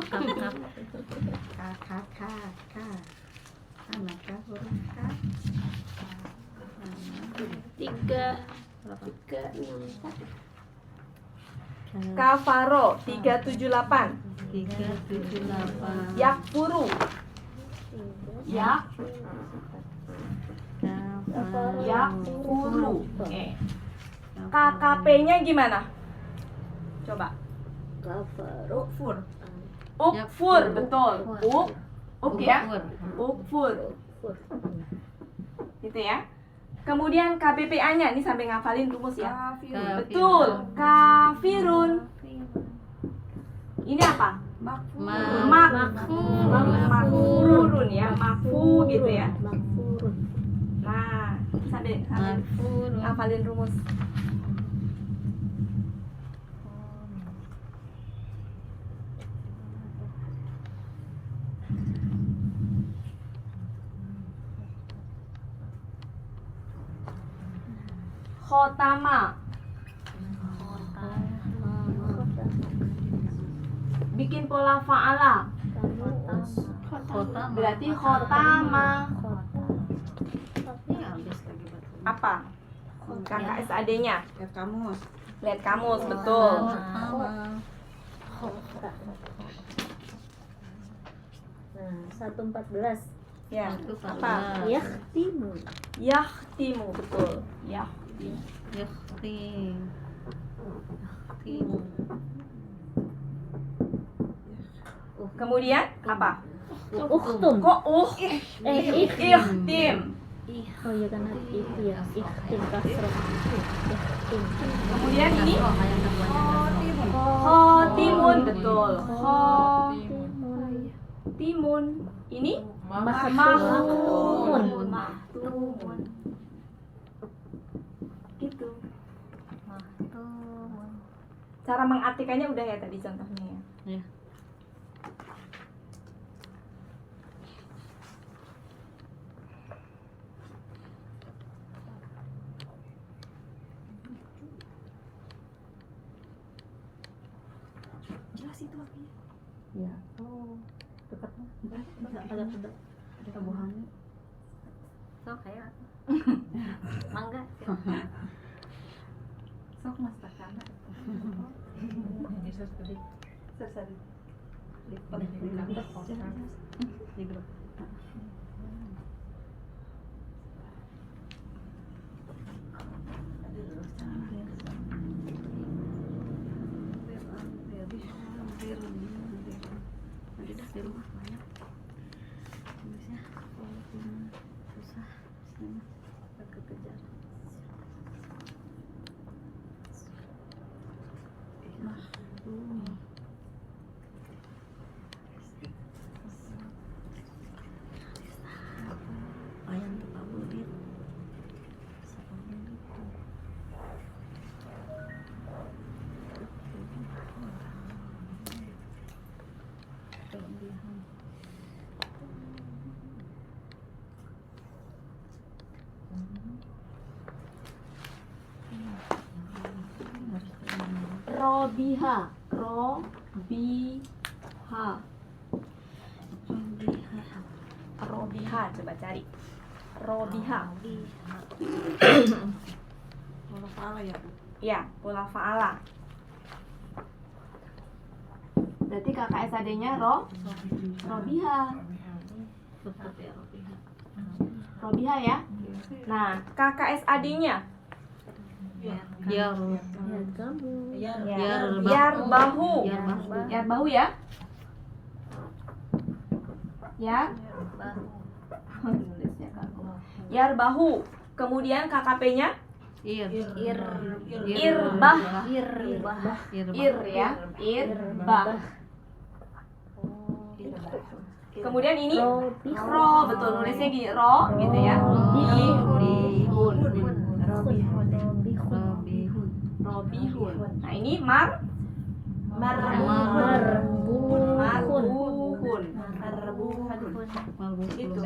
Anaknya huruf K. 3 Kafaro 378. 378. Yakfuru. Yakfuru. Oke. KKP-nya gimana? Coba. Ukfur. Ukfur, betul. Uk ya. Ukfur. Ukfur. Gitu ya. Kemudian KBPA-nya ini sampai ngafalin rumus ya. Kafirun. Betul. Kafirun. Ini apa? Makfur. Makfurun ya. Makfu gitu ya. Makfurun. Nah, sampai Makfurun. ngafalin rumus. Khotama. Bikin pola fa'ala. Kota Berarti khotama. Ini habis lagi batu. Apa? Kakak SAD-nya. Ya kamu. Lihat kamus, betul. Sama. Nah, 114. Ya. Satu Apa? 14. Yahtimu. Yahtimu, betul. Yahtimu. Yakhtim. Kemudian apa? Ukhtum. Kok Ikhtim. ihtim. Oh iya kan itu ya. Ikhtim kasroh. Ikhtim. Kemudian ini Oh, khotimun, betul. Khotimun. Khotimun. Ini Mahtumun. mahtumun. Gitu. Cara mengartikannya udah ya tadi contohnya ya. Ya. Jelas itu artinya. Ya. Oh. Dekatnya. Agak sedap. Ada buahnya. So kayak mangga. Sok mas takana. Sesari. Di grup. Nanti dah di rumah banyak. Tulisnya susah. Kekejar. Ayam terkabulir. Robiha. Robiha. Robiha, coba cari. Robiha. Pola fa'ala ya. Ya, pola fa'ala. Berarti kakak SAD-nya Robiha. Tetap ya Robiha. Robiha ya. Nah, kakak SAD-nya Biar Ya kamu. Yarbahu. Yarbahu. Yarbahu ya. Ya. Nulisnya kaku. Yarbahu. Kemudian KKP-nya Irbah. Ir ya. Irbah. Kemudian ini ro, betul nulisnya gini, ro gitu ya. Robihun. Robihun. Nah, ini marbuhun. Itu.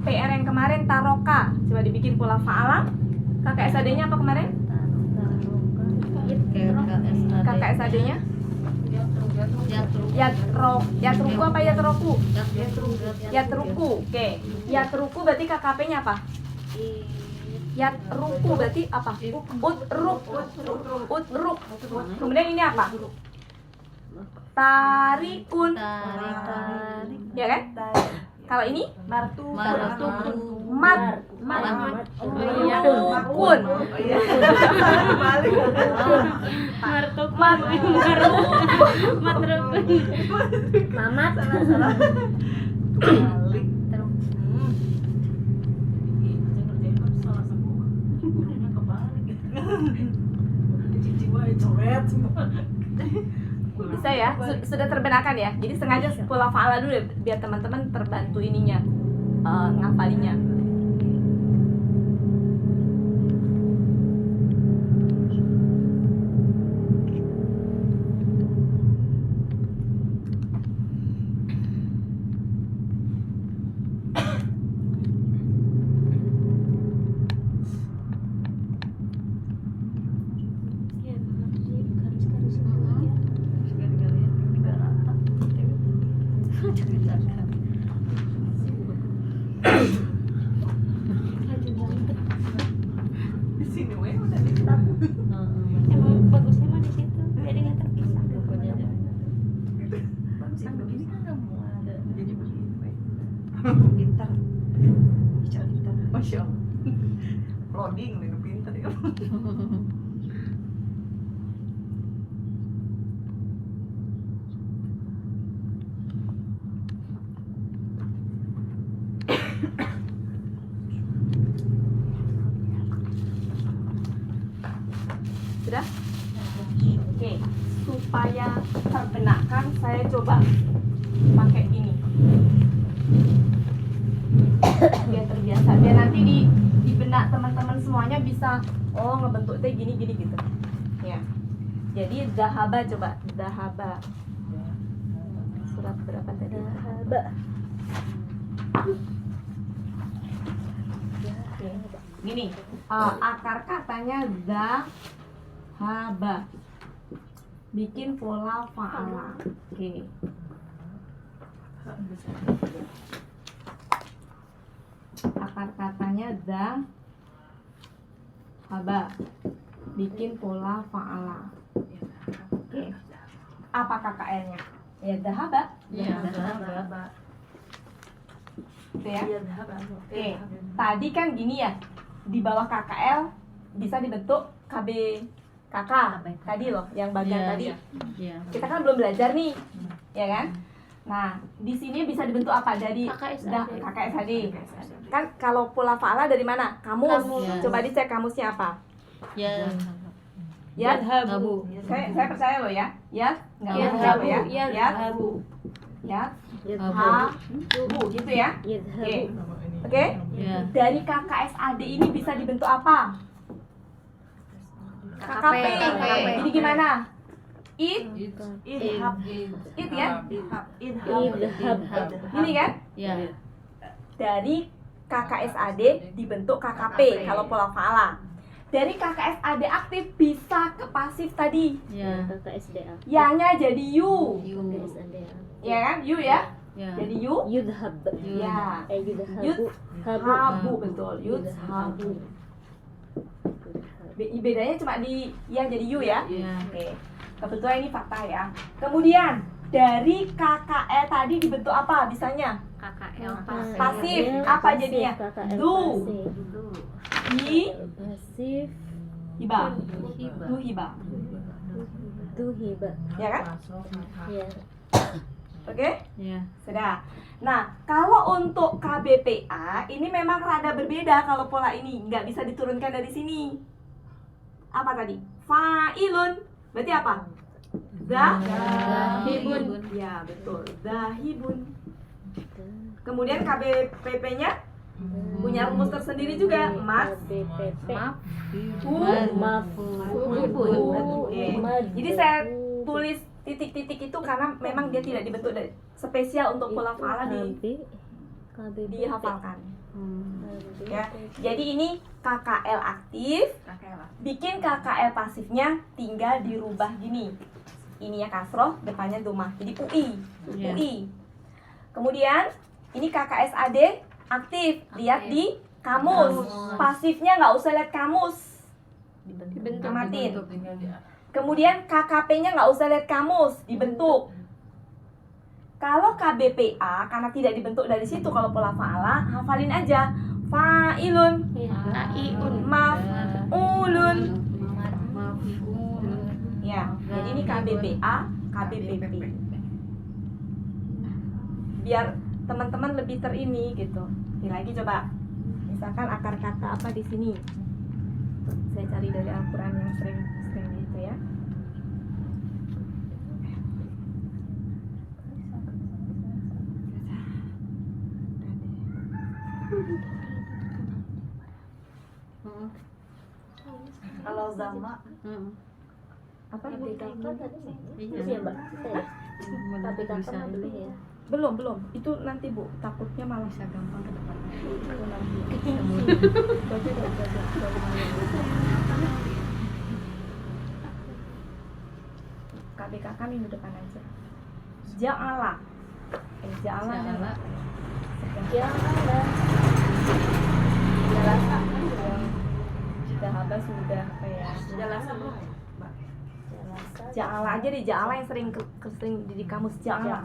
PR yang kemarin taroka, coba dibikin pola fa'ala. Kakak SAD-nya apa kemarin? Kakak SAD-nya? Yatruku apa yatruku? Yatruku. Oke. Yatruku berarti KKP-nya apa? Yatruku berarti apa? Utruk. Kemudian ini apa? Tarikun. Tarik. Ya kan? Kalau ini Martu. mat. Kun. Balik. Martuk. Mamat. Bisa ya? Sudah terbenakan ya? Jadi sengaja pola fa'ala dulu ya, biar teman-teman terbantu ininya, ngafalinya. Emang bagusnya mah di situ. Jadi nggak terpisah. Pintar. Ica pintar. Masya Allah. Loading nih pintar ya. Sudah? Oke, supaya terbenakkan saya coba pakai ini. Biar terbiasa, biar nanti di benak teman-teman semuanya bisa ngebentuknya gini gitu. Ya. Jadi dahaba, coba dahaba. Surat berapa tadi? Dahaba. Oke. Gini, akar katanya dahaba. Bikin pola fa'ala. Oke. Akar katanya dahaba. Bikin pola fa'ala. Oke. Apa KKL-nya? Ya dahaba. Iya, Gitu ya. Oke. Tadi kan gini ya. Di bawah KKL bisa dibentuk KK. Tadi loh, yang bagian Iya, tadi. Iya. Kita kan belum belajar nih. Ya kan? Nah, di sini bisa dibentuk apa? Dari KKSAD. KKSAD. Kan kalau pola fa'ala dari mana? Kamus. Kamus. Coba dicek kamusnya apa? Ya. Ya. Habu. Saya percaya loh ya. Ya. Enggak Ya, percaya loh ya. ya, Ya. habu. Ya. Habu. Habu gitu ya. Oke. Oke. Ya. Dari KKSAD ini bisa dibentuk apa? KKP. Jadi gimana? Idhab. It ya? Idhab. Ini kan? Ya. Dari KKSAD dibentuk KKP kalau pola fa'ala. Dari KKSAD aktif bisa ke pasif tadi. Ya. KKSDA. Ya-nya jadi you. KKSDA. Ya kan? You ya. Ya. Jadi you. Yudhab. Ya. Yudhabu. Habu. Habu betul. Yud habu. Bedanya cuma di ya jadi you ya. Ya. Oke. Kebetulan ini fakta ya. Kemudian dari KKL tadi dibentuk apa bisanya? KKL Pasif. Apa jadinya? Du. Hi. Pasif. Hiba. Du hiba. Duhiba. Ya kan? Ya. Oke? Ya. Sudah. Nah, kalau untuk KBPA ini memang rada berbeda kalau pola ini nggak bisa diturunkan dari sini. Apa tadi? Fa'ilun. Berarti apa? Dahibun. Ya, betul. Dahibun. Kemudian KBPP-nya punya rumus tersendiri juga. Mas. BPP. Oke. Jadi saya tulis titik-titik itu karena memang dia tidak dibentuk dari spesial untuk pola fa'ala dihafalkan. Ya. Jadi ini KKL aktif, bikin KKL pasifnya tinggal dirubah gini. Ininya kasroh, depannya domah. Jadi UI. Ya. UI. Kemudian ini KKSAD aktif, lihat di kamus. Pasifnya nggak usah lihat kamus. Dibentuk. Amatin. Kemudian KKP-nya nggak usah lihat kamus, dibentuk. Kalau KBPA karena tidak dibentuk dari situ, kalau pola fa'ala hafalin aja. Fa'ilun, Aiun. maf'ulun. Maf'ulun. Ya, jadi ini KBPA, KBPP. Biar teman-teman lebih terini gitu. Ini lagi coba. Misalkan akar kata apa di sini? Saya cari dari Al-Qur'an yang sering gitu ya. Kalau zama Apa? iya. Iya, Mbak. Tapi kakak Bisa mah lebih ya. Belum. Itu nanti Bu, takutnya malah bisa gampang ke depan. KBK minggu depan aja. Ja'ala. Ja'ala. Ja'ala. Ja'ala. Jalasa sudah habis sudah apa ya? Jalasa Ja'ala aja deh, Ja'ala yang sering sering di kamus Ja'ala.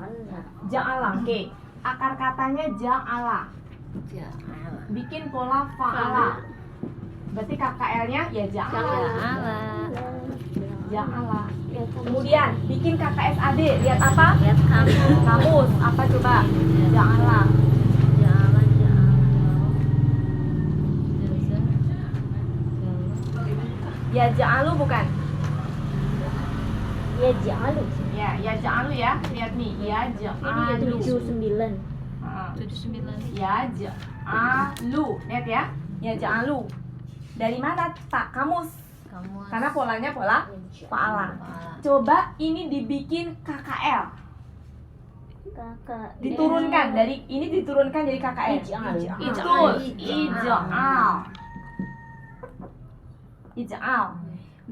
Ja'ala. Oke. Akar katanya Ja'ala. Bikin pola fa'ala. Berarti KKL-nya ya Ja'ala. Ja'ala. Kemudian bikin KKSAD. Lihat apa? Lihat kamu. Kamus. Apa coba? Ja'ala. Ya Ja'alu bukan? Ya ja'alu. Ya Ja'alu ya. Lihat nih. Ya Ja'alu. 79. Ah. 79. Ya Ja'alu. Lihat ya. Ya Ja'alu. Dari mana? Tak kamus. Kamu. Karena polanya pola fa'ala. Coba ini dibikin KKL. Kakak. Diturunkan dari ini diturunkan jadi KKL. Ij'al. Betul. Ij'al. Ij'al.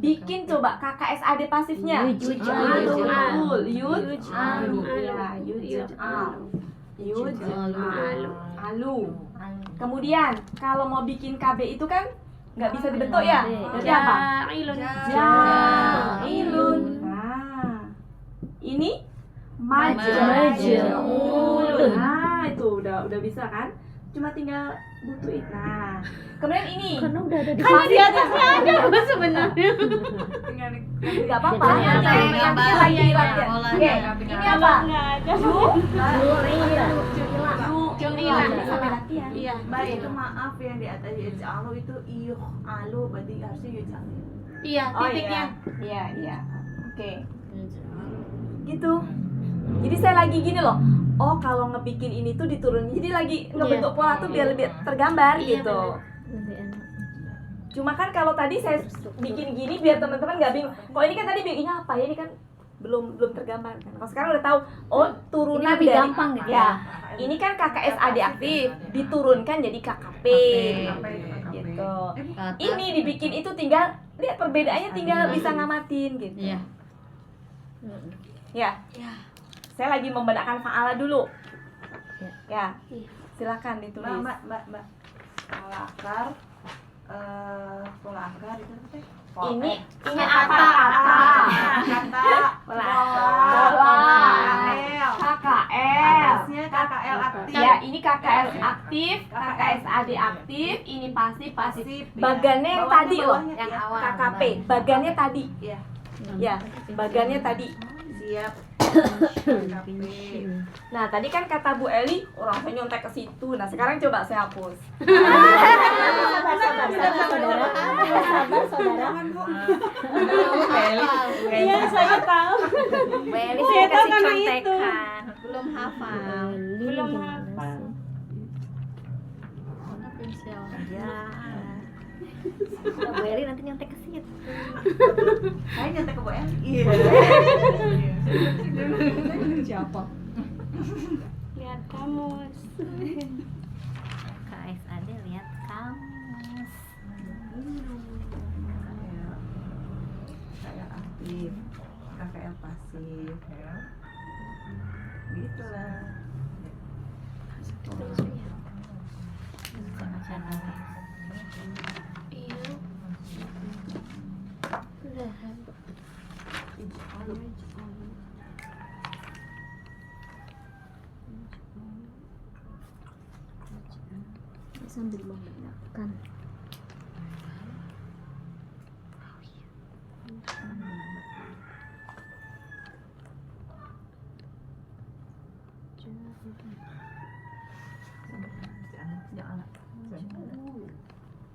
Bikin coba KKSAD pasifnya. Yuj'al. Betul. Yuj'al. Yuj'al. Ya, Yuj'al. Yuj'al. Alu. Alu. Kemudian kalau mau bikin KB itu kan nggak bisa dibentuk ya. Berarti apa? Ja'ilun. Ja'ilun. Nah, ini maj'ulun. Nah, itu udah bisa kan? Cuma tinggal butuhin. Nah, kemudian ini. Karena udah ada di Karena di atasnya ada sebenarnya. Nggak apa-apa. Tinggal Nanti kayak lagi gambar latihan. polanya. Oke, ini apa? Nggak ada. Ju'ila. Sampai latihan. Iya. Mbak itu maaf yang di atas yaj'alu itu iyuh alu berarti harusnya yaj'alu. Iya, Oh titiknya. iya. Oke. Gitu. Jadi saya lagi gini loh. Oh, kalau ngebikin ini tuh diturunin. Jadi lagi ngebentuk pola tuh biar lebih tergambar Iya, gitu. Lebih enak. Cuma kan kalau tadi saya bikin gini biar teman-teman nggak bingung. Kalau ini kan tadi bikinnya apa ya? Ini kan belum tergambar kan. Kalau sekarang udah tahu, oh turunan Ini lebih dari gampang gitu. ya. Ini kan KKSAD aktif, diturunkan jadi KKP. Gitu. Ini dibikin itu tinggal lihat perbedaannya, tinggal bisa ngamatin gitu. Iya. Ya. Saya lagi membedakan fa'ala dulu. Ya. Silakan ditulis. Mbak. Pola akar pola akar itu apa teh? Ini kata. Pola KKL. KKL. Atasnya KKL aktif. Ya, ini KKL aktif, KKSAD aktif, ini pasif. Bagannya yang tadi loh, Yang awal. KKP. Bagannya tadi. Iya. Ya, bagannya tadi. Siap. Nah, tadi kan kata Bu Eli, orang saya nyontek ke situ. Nah, sekarang coba saya hapus. Sabar, saudara. Iya, saya tahu. Beli Saya saya tahu kasih karena contekan. Belum hafal. Belum hafal. Mana pensil? Ya. Bu Eli nanti nyontek ke situ. Saya nyantai ke Bu El. Iya. Siapa? Lihat kamus. KSAD lihat kamus. KKL aktif, KKL pasif. Gitulah. Iya. Udah. sambil membenarkan.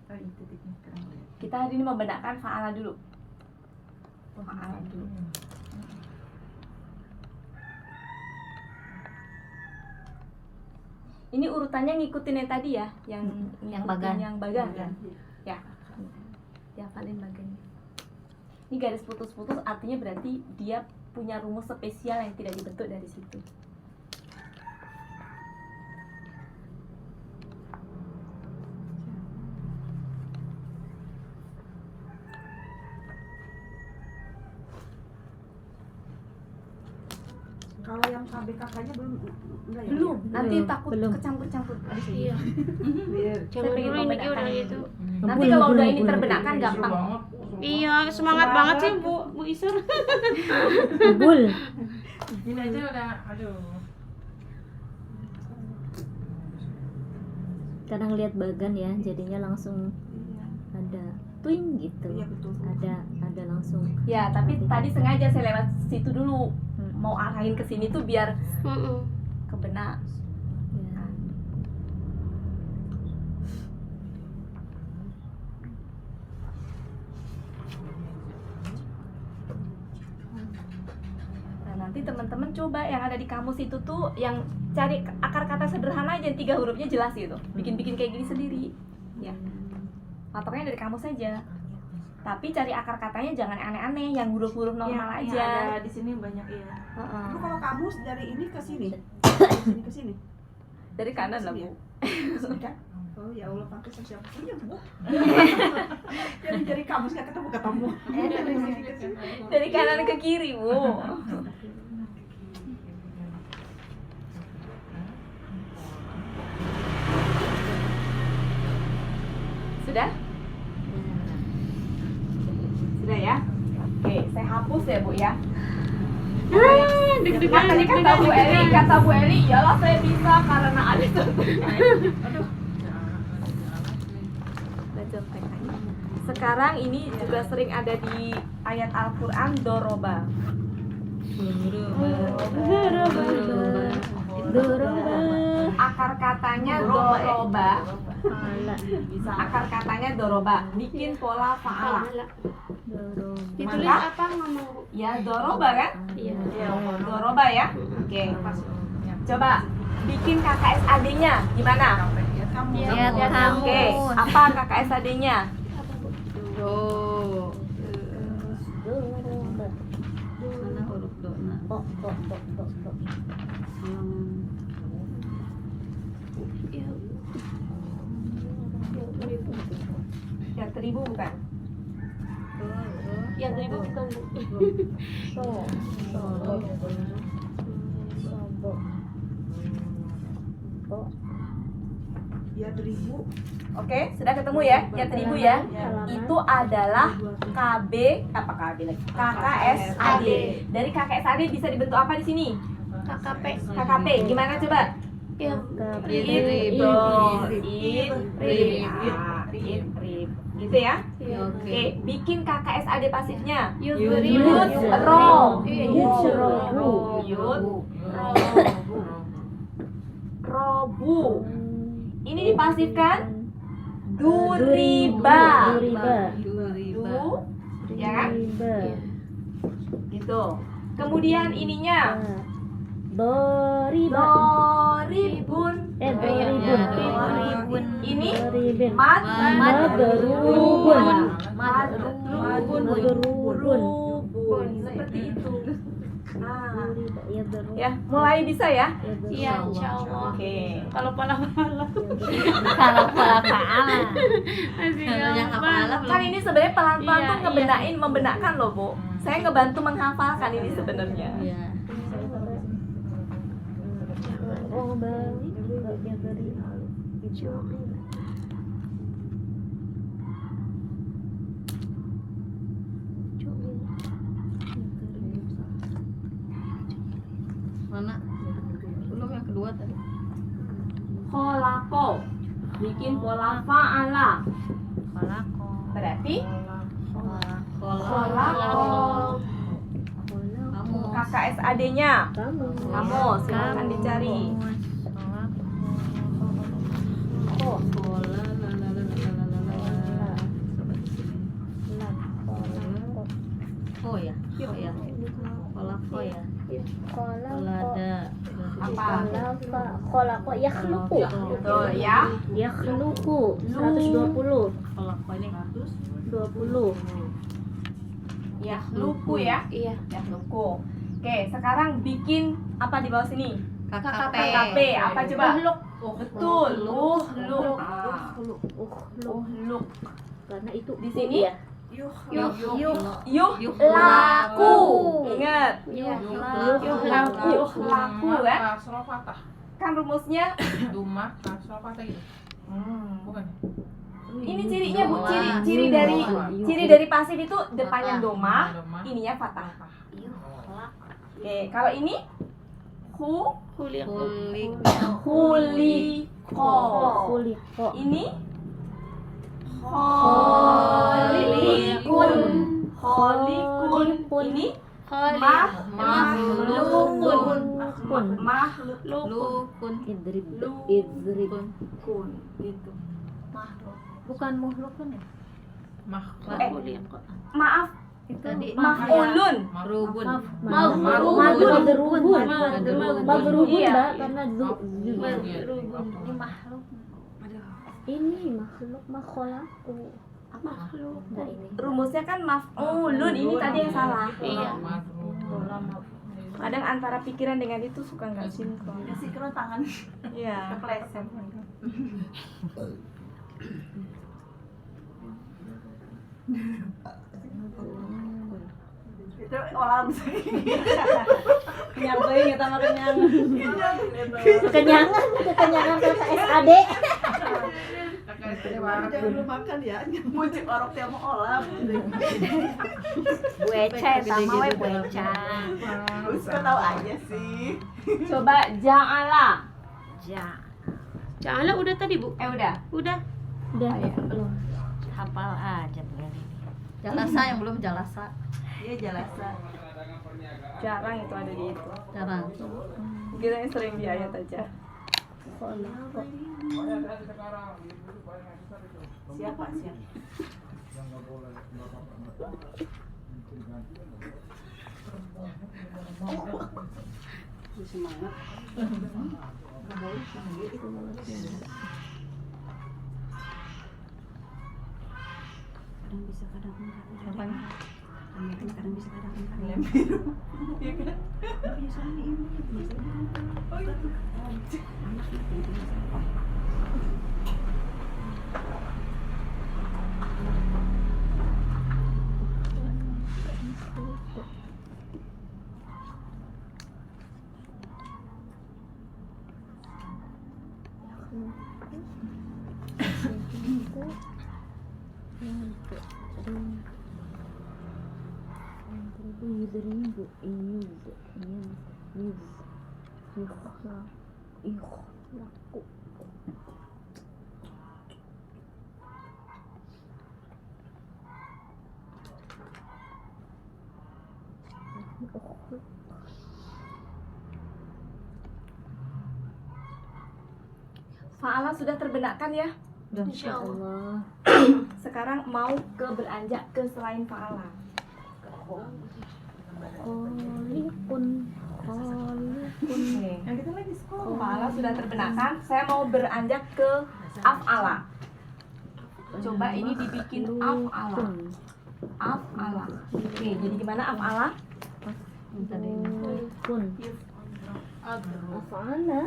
Oh, itu titiknya sekarang. Kita hari ini membenarkan fa'ala dulu. Fa'ala dulu. Ini urutannya ngikutin yang tadi ya, yang Yang ngikutin bagan. yang bagan kan? Ya. Ya paling bagannya. Ini garis putus-putus artinya berarti dia punya rumus spesial yang tidak dibentuk dari situ. Kalau yang KBKK-nya belum enggak ya? Belum, nanti Belum, takut belum. kecampur-campur. Iya. Biar Jangan pengen dulu ini membenarkan udah ini. gitu. Nanti kalau udah ini terbenarkan gampang. Iya, semangat banget sih Bu Isur. Bul. Ini aja udah, aduh. Kadang lihat bagan ya, jadinya langsung ada twing gitu. Iya, betul. Ada langsung. Ya, tapi tadi sengaja saya lewat situ dulu. Hmm. Mau arahin ke sini tuh biar Heeh. kebenak. Ya. Nah, nanti teman-teman coba yang ada di kamus itu tuh yang cari akar kata sederhana aja yang 3 hurufnya jelas gitu. Bikin-bikin kayak gini sendiri. Ya. Patoknya dari kamus saja. Tapi cari akar katanya jangan aneh-aneh, yang huruf-huruf normal yang aja. ada di sini banyak ya. Heeh. Lu kalau kamus dari ini ke sini. Dari sini ke sini. Dari kanan lah, Bu. Sini kan? Oh ya Allah, pakai siapa punya Bu? Jadi kamus nggak ketemu. Dari sini ke sini. Dari kanan ke kiri, Bu. Sudah? Sudah ya? Oke, saya hapus ya, Bu ya. Deg-degan, Makanya kata Bu Eli, iyalah saya bisa karena ada Sekarang ini juga sering ada di ayat Al-Quran doroba. Akar katanya doroba. Akar katanya doroba. Bikin pola fa'ala. Ditulis Maka- apa ngomong Bu? Ya doroba kan? Iya. Doroba ya. Oke. Coba bikin KKSAD-nya gimana? Iya. Ya kamu. Oke. Apa KKSAD-nya? Do. Mana huruf do? Nah. Iya. Yang 1000 bukan? Yang 1000 bukan Bu. Ya 1000. Oke, sudah ketemu ya? Yang 1000 ya. Itu adalah KB apa KB lagi? KKSAD. Dari KKSAD bisa dibentuk apa di sini? KKP. KKP. Gimana coba? Iya. Rib. Gitu ya? Iya. Oke, bikin KKSAD pasifnya. Yud. Yud, ro. Yud. Robu. Ini dipasifkan duriba. Du, ya kan? Gitu. Kemudian ininya doribun. Doribun. Ini Madrubun. madrubun. Seperti itu. Nah, ya, mulai bisa ya? Iya, insyaallah. Oke. Kalau pala-pala. Kalau pola Masih Yang gampang. hafal Kan ini sebenarnya pelan-pelan Iya, tuh ngebenain, membenakkan loh, Bu. Saya ngebantu menghafalkan ini sebenarnya. Iya. Mana? Belum yang kedua tadi. Kolako. bikin pola fa'ala. Kolako. Berarti Kola. kamu. KKS AD-nya Kamu. kamu, silakan dicari. Kola. Oh ya. Oh ya. Kola ko ya. Kolada. Apa? Kolako yakhluqu. Betul ya. Yakhluqu 120. Kola ko ini 20. Ya, luku ya. Iya. Ya, luku. Oke, sekarang bikin apa di bawah sini? KKP. KKP. Apa coba? Uhluk. Betul. Uhluk. Ah, Uhluk. Uhluk. Karena itu Di sini? ya. Yuh laku. Ingat. Yuh laku ya. Kasroh patah. Kan rumusnya Dumah kasroh patah itu. Bukan. ini cirinya Bu, ciri dari pasif itu depannya domah, ininya fathah. Oke, kalau ini huliko. Khuliqo. Ini kholikun. Ini makhlukun. Lukun. Idrib. Kun gitu. Bukan muhlukun ya? Maaf, Tadi maf'ulun. Rubun. Madrubun. Madrubun, Iya. Mbak, karena Ini makhluk. ini makhluk makholaku. Makhluk. Enggak ini. Rumusnya kan maf'ulun, ini tadi yang salah. Iya. Kadang antara pikiran dengan itu suka nggak sinkron. Sinkron tangan Iya. kepleset. Itu olah bisa Kenyang kita mah kenyang. Kekenyangan KKS AD. jangan dulu makan ya. Muncul orang tiap mau olah. Bueca sama we bueca. Terus kau tahu aja sih. Coba ja'ala. Ja. Ja'ala udah tadi, Bu. Udah. Udah. Udah belum. Hafal aja bulan ini. Jalasa yang belum jalasa. Iya jalasa. Jarang itu ada di itu. Jarang. Kita yang sering di ayat aja. Siapa sih? Semangat. Kadang bisa kadang enggak. Kadang bisa kadang enggak. Iya kan? Biasanya ini Fa'ala sudah terbenakkan ya? Insyaallah. Sekarang mau ke beranjak ke selain fa'ala. Kholikun. Oke, yang kita lagi sekolah. Fa'ala sudah terbenakkan. Saya mau beranjak ke af'ala. Coba ini dibikin af'ala. Af'ala. Oke, jadi gimana af'ala? Kholikun. Af'ala.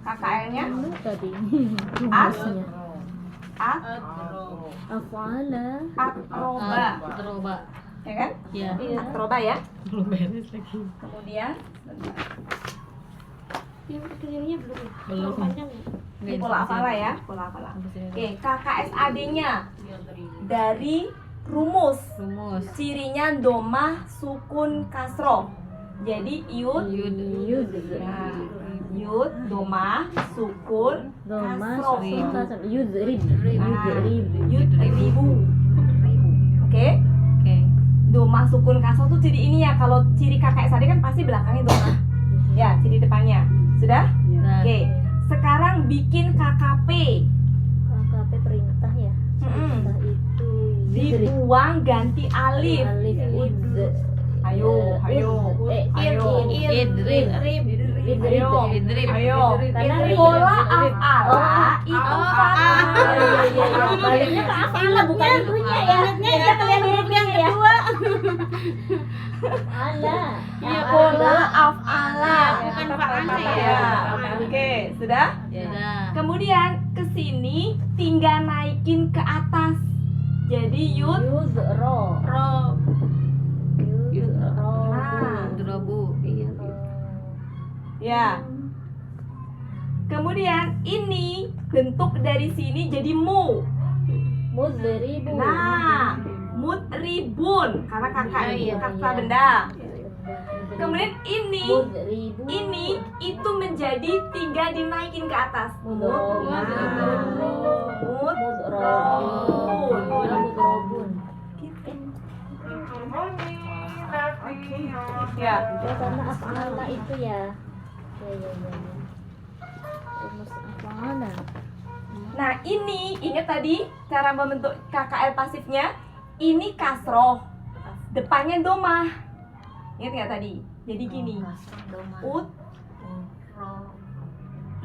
KKL-nya? Tadi. As. Rumusnya. Af'ala. Atroba. Teroba. Ya kan? Ya. Atroba ya. Belum beres lagi. Kemudian Yang kecilnya belum. Belum. Panjang ya? ini pola af'ala ya, pola af'ala. Oke, KKSAD-nya dari rumus. Rumus. Cirinya domah, sukun, kasroh. Jadi yud. Yud. Nah, Yud, domah, sukun, Doma kasroh. sukun kasroh. Yudrib. Nah, Yudrib. Yud, ribu. Oke. Oke. Domah, sukun, kasroh tuh jadi ini ya. Kalau ciri KKS tadi kan pasti belakangnya domah. Ya, ciri depannya. Sudah? Nah, Oke. Sekarang bikin KKP. KKP perintah ya. Mm-mm. Perintah itu yudrib. Dibuang ganti alif. Alif id. Ayo, ayo. Ayo. idrib. Ayo, Idrib. ayo. Karena Pola idrib. af'ala itu fathah. Baliknya ke afala bukan itunya ya. Kita kalian huruf yang kedua. Ala. Iya, pola af'ala. bukan fa'ala Ya. Oke, sudah? Sudah. Kemudian ke sini tinggal naikin ke atas. Jadi yud. Yudro. Rob. Yudro. Ah. Drobu. Iya. Ya. Kemudian ini bentuk dari sini jadi mu. Mudribu. Nah, mudribun karena kakak Iya, kata iya. benda. Kemudian ini Mudribu. itu menjadi tinggal dinaikin ke atas. Mudrobun. Mudrobun. Mudrobun. Ya. Ya karena afala itu ya. Ya. Rumus afala. Nah, ini ingat tadi cara membentuk KKL pasifnya. Ini kasroh. Depannya domah. Ingat nggak tadi? Jadi gini. Ut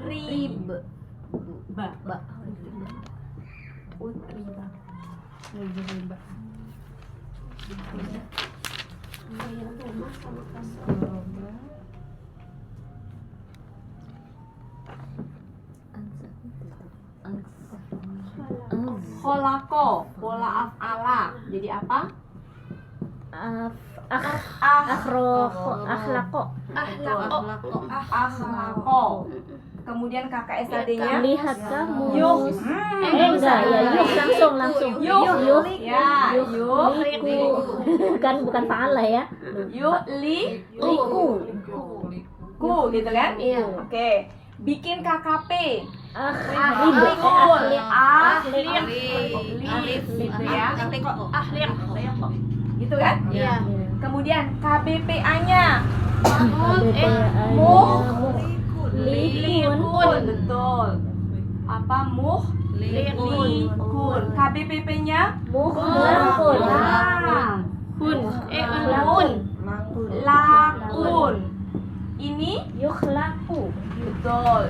rib ba ut riba. Kholako, pola af'ala. Jadi apa? Akhlaqo. Akhlako. Kemudian KKSAD-nya Lihat kamu. Yuh. Enggak ya, yuk langsung. Yuh. Ya, yuh. Bukan faala ya. Yuh liku. Ku gitu kan? Iya. Oke. Bikin KKP. Akhlibun. Alif gitu ya. Gitu kan? Iya. Kemudian KBPA-nya likun. Betul. Apa likun. KBPP-nya Muhlakun. lakun. Ini Yukhlaku. betul.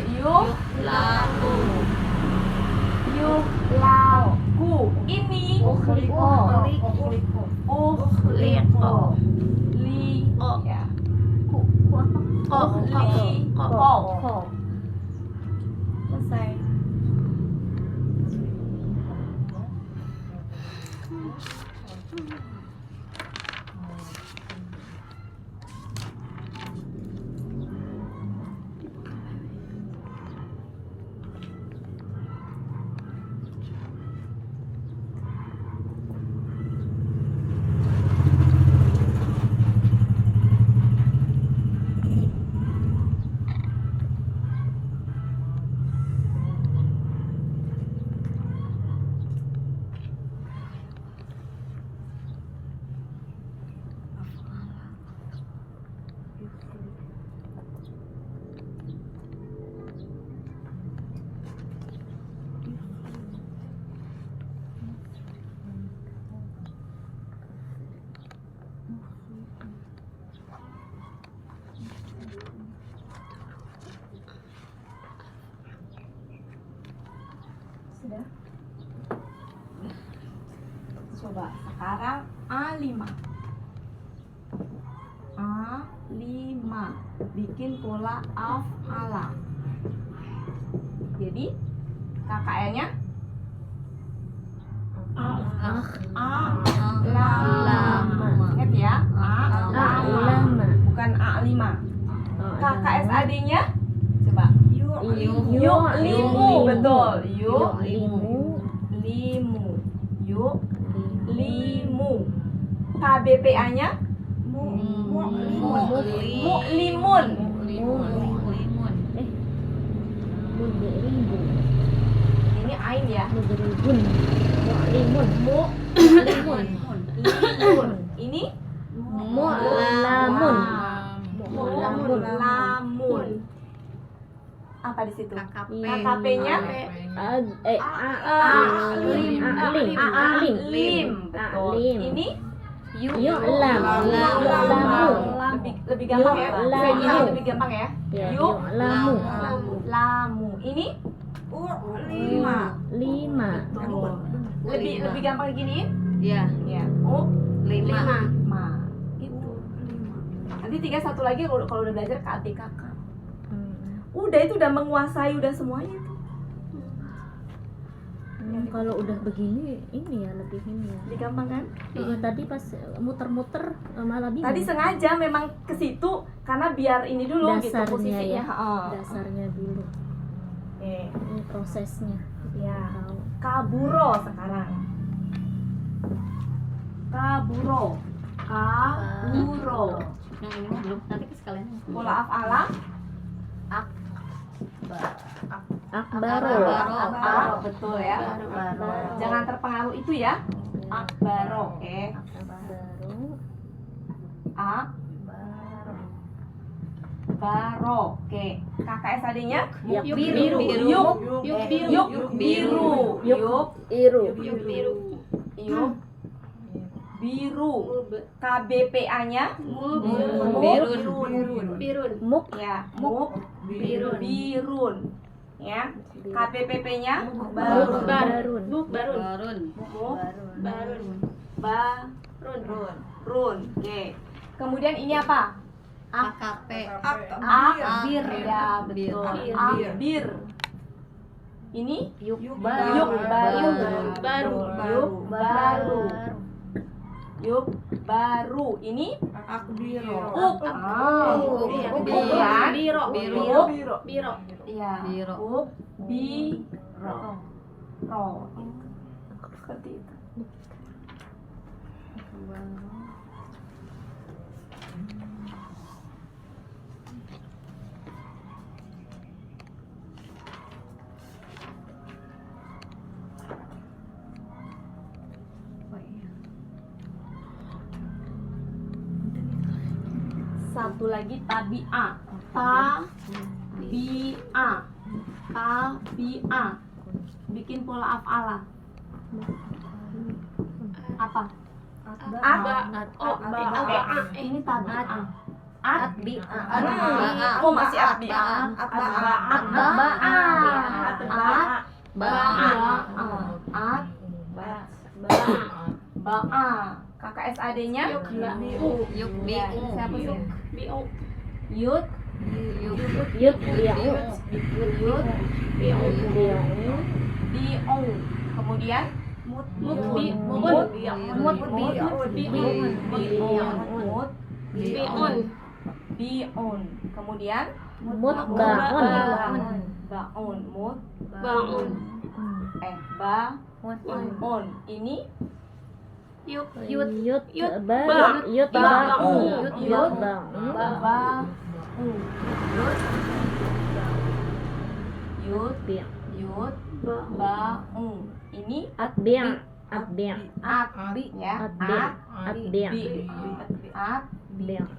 Yuhlaku. Ini Ukhliqo. ya. Selesai. Sudah? Coba sekarang A5. A5 bikin pola af'ala. Jadi KKL-nya A-lama. Ingat ya? A-lama. Bukan A5. KKSAD-nya coba. Yu'limu. Betul. Yu'limu. Yu'limu. KBPA-nya mu'limun. Mudribun. Ini ain ya. Mudribun. Mu'limun. Mu'limun. Limun. Ini Mu'lamun. Mu'lamun. Lamun. Apa di situ? KKP. KKP-nya Alim. lim. Betul. Alim. Ini Yu'lam. lebih gampang ya. Yu'lamu. Ini lebih gampang ya. Ya, Yuk. Yu'lamu. Lamu. Ini lima. 5. lebih gampang gini. Iya, Ya. 5. Ma. Gitu. Nanti 3 satu lagi kalau udah belajar KABKK. Udah itu udah menguasai udah semuanya tuh. Kalau udah begini ini ya lebih ini ya. Lebih gampang kan? Tadi pas muter-muter malah bingung. Tadi sengaja memang ke situ karena biar ini dulu gitu Dasarnya posisinya. ya. Heeh. Dasarnya dulu. Oke. Ini prosesnya. Ya. Tahu. Kaburo sekarang. Kaburo. Kaburo. Yang ini mah belum, nanti ke sekalian. Pola af'ala. Akbaro. Akbaro, betul ya. Akbaro. Jangan terpengaruh itu ya. Akbaro, oke. Akbaro. Akbaro, oke. KKSAD-nya? Yuk Biru. biru. Yuk biru. Yuk Iru. Yuk biru. KBPA-nya? Birun. Muk. Ya, muk birun. Ya. KPPP-nya? Barun. Barun. Muk barun. Oke. Kemudian ini apa? AKP. Akbir. Ya, betul. Akbir. Akbir. Ini Yuk baru. Yuk baru. Ini Akbiro. ukuran Biro. Iya. Biro. Biro. Seperti itu. Satu lagi tabi'a. Tabi'a. Bikin pola af'ala. Apa? Ini tabi'a. Oh, masih atbi'a. Ba'a. KKSAD-nya? Yuk Ya, siapa sih? Yud. Yuk biang. Yud. Bi'ung. Kemudian? Bi'un. Kemudian? Mutba'un. Ba'un. Bangun. Ba'un. Ini? Yuk. Yut Bang. Yut Bang. Yut bang. Ba'un. Yud. Biang. Yud. Ba'un. Ini? Atbiang. Atbi ya. Atbiang. Atbiang. Atbiang.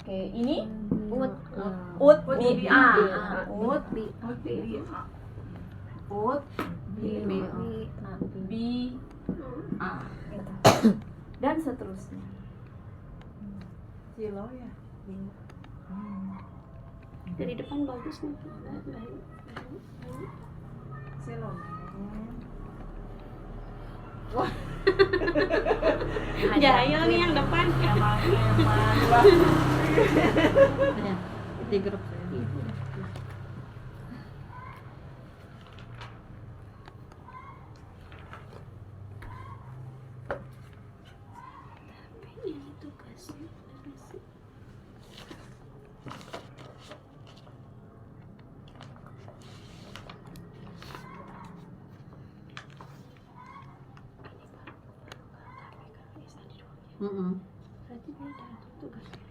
Oke, ini? Utbi'a. Dan seterusnya. Silo ya. Dari depan bagus nih. Silo. Jahil nih yang depan. Di grup. Ini tugasnya. Berarti beda tugasnya.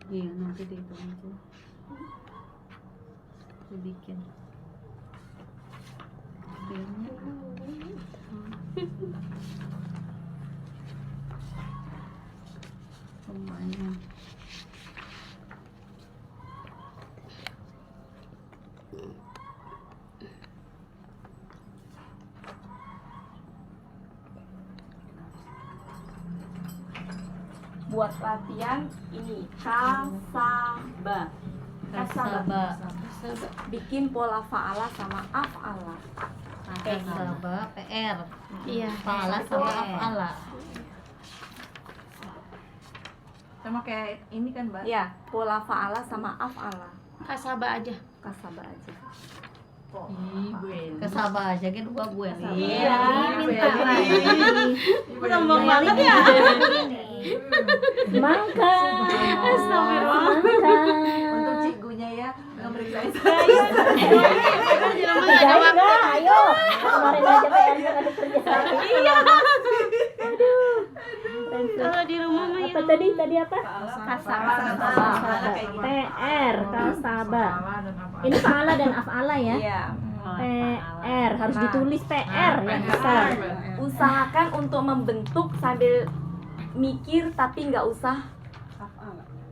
Iya, nanti dihitung aja. dibikin. Lumayan. Buat latihan ini kasaba. Kasaba. Bikin pola fa'ala sama af'ala. Kasaba PR. Iya. Fa'ala sama af'ala. Sama kayak ini kan, Mbak. Ya, pola fa'ala sama af'ala. Kasaba aja. Kasaba aja. Kasaba aja kan dua gue nih. Iya, minta lagi. Gampang banget ya. Mangka. Untuk cigunya ya, nggak meriksa Kerjain nggak? Ayo. Kemarin aja PR-nya ada kerjaan. Iya. Kalau di rumah mah Apa yang tadi apa? Kasaba. PR, kasaba. Ini fa'ala dan af'ala ya. Iya. PR harus ditulis PR yang besar. Usahakan untuk membentuk sambil mikir tapi nggak usah.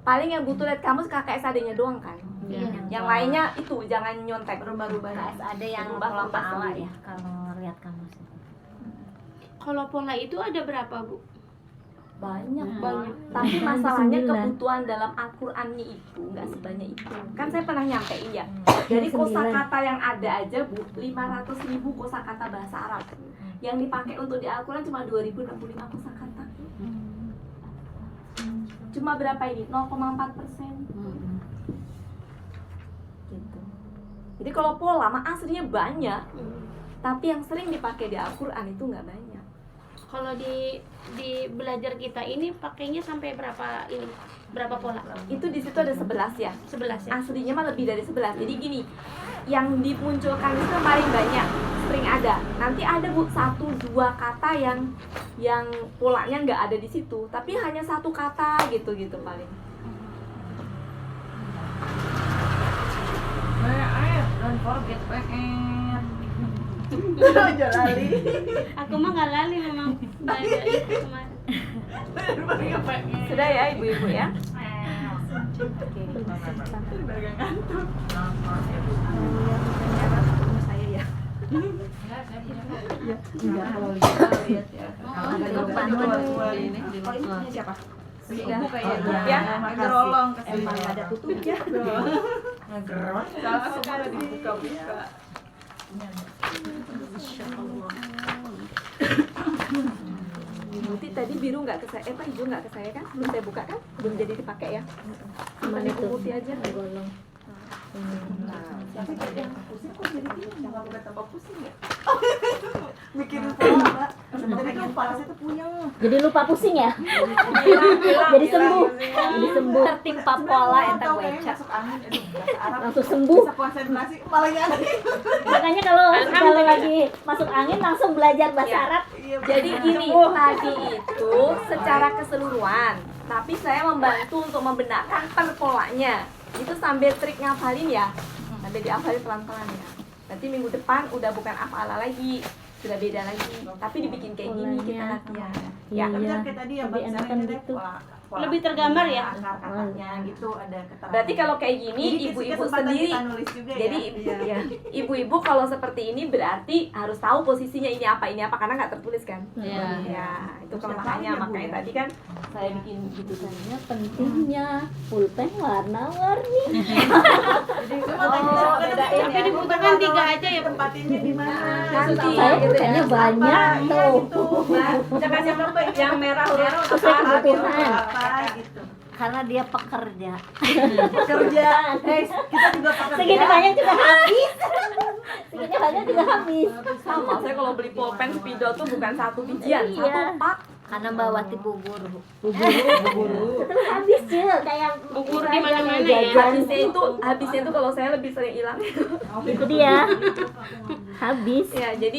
Paling yang butuh lihat kamus KKSAD-nya doang kan. Iya. Yang lainnya itu jangan nyontek. Ada yang Ubah pola ubah fa'ala sendiri. ya kalau lihat kamus. kalau pola itu ada berapa, Bu? Banyak Banyak. Tapi masalahnya 9. kebutuhan dalam Al-Qur'an itu nggak sebanyak itu. Kan saya pernah nyampein ya. Dari 9. kosakata yang ada aja Bu, 500.000 kosakata bahasa Arab. Yang dipakai untuk di Al-Qur'an cuma 2065 kosakata. Cuma berapa ini? 0,4%. Gitu. Jadi kalau pola mah aslinya banyak, tapi yang sering dipakai di Al-Qur'an itu nggak banyak. Kalau di belajar kita ini pakainya sampai berapa ini? Berapa pola? Itu di situ ada 11 ya. 11 ya. Aslinya mah lebih dari 11. Jadi gini, yang dimunculkan itu paling banyak, sering ada. Nanti ada Bu 1-2 kata yang polanya nggak ada di situ, tapi hanya satu kata gitu paling. PR, don't forget PR. Jalali. Aku mah nggak lali memang belajar itu kemarin. Sudah ya ibu-ibu ya. Saya ya. Enggak kalau lihat ya. lupa. Ini di Kalau ini punya siapa? Sudah Kayaknya ya. ngerolong ke sini. Emang Ada tutupnya. Ngegerot. Salah suka dibuka-buka. Nanti tadi biru nggak ke saya, Pak hijau nggak ke saya kan? Belum saya buka kan? Belum jadi dipakai ya? Cuma Mana itu? putih aja. Golong. Tapi yang pusing kok jadi gini? Jangan bukan tambah pusing ya. Mikirin pola, Mbak. Sebenarnya kan kepala saya tuh puyeng. Jadi lupa pusing ya? Hilang, Jadi sembuh. Jadi sembuh. Tertimpa pola eta Tahu gue kayaknya cek. masuk angin, aduh, bahasa Arab. Langsung sembuh. Bisa konsentrasi, kepalanya ada. Makanya kalau lagi masuk angin langsung belajar bahasa Arab. Iya, Jadi gini, tadi itu secara keseluruhan, tapi saya membantu untuk membenarkan per polanya. Itu sambil trik ngafalin ya, sambil diafalin pelan-pelan ya. Nanti minggu depan udah bukan afala lagi, sudah beda lagi. Tapi dibikin kayak gini kita Polanya. latihan. Iya. Ya, Benar kayak tadi ya, Mbak. Lebih Misalnya enakan kita gitu. pola- Lebih tergambar ya? akar katanya gitu, ada keterangan. berarti kalau kayak gini Jadi ibu-ibu kesempatan sendiri. kita nulis juga Jadi ya, ibu-ibu kalau seperti ini berarti harus tahu posisinya ini apa karena nggak tertulis kan. Iya. Ya, itu kelemahannya Ya, Bu, makanya ya. tadi kan saya bikin gitu kan. Makanya pentingnya pulpen warna-warni. bedain Tapi ya. dibutuhkan 3 aja ya, Bu. tempatinnya di mana? Nanti Saya gitu ya. pulpennya banyak tuh. Gitu, Mbak. Jangan yang merah huruf Terus saya apa kebutuhan. apa gitu. Karena dia pekerja. Kerja, guys, kita juga pekerja. Segini banyak juga habis. Segini banyak juga habis. sama. Saya kalau beli pulpen spidol tuh bukan satu bijian, Iya. satu pak. Karena Mbak Wati bubur. Setelah habis juga kayak Bubur saya di mana-mana jangan ya. jajan. Habisnya itu kalau saya lebih sering hilang. Itu dia. Habis. Ya, jadi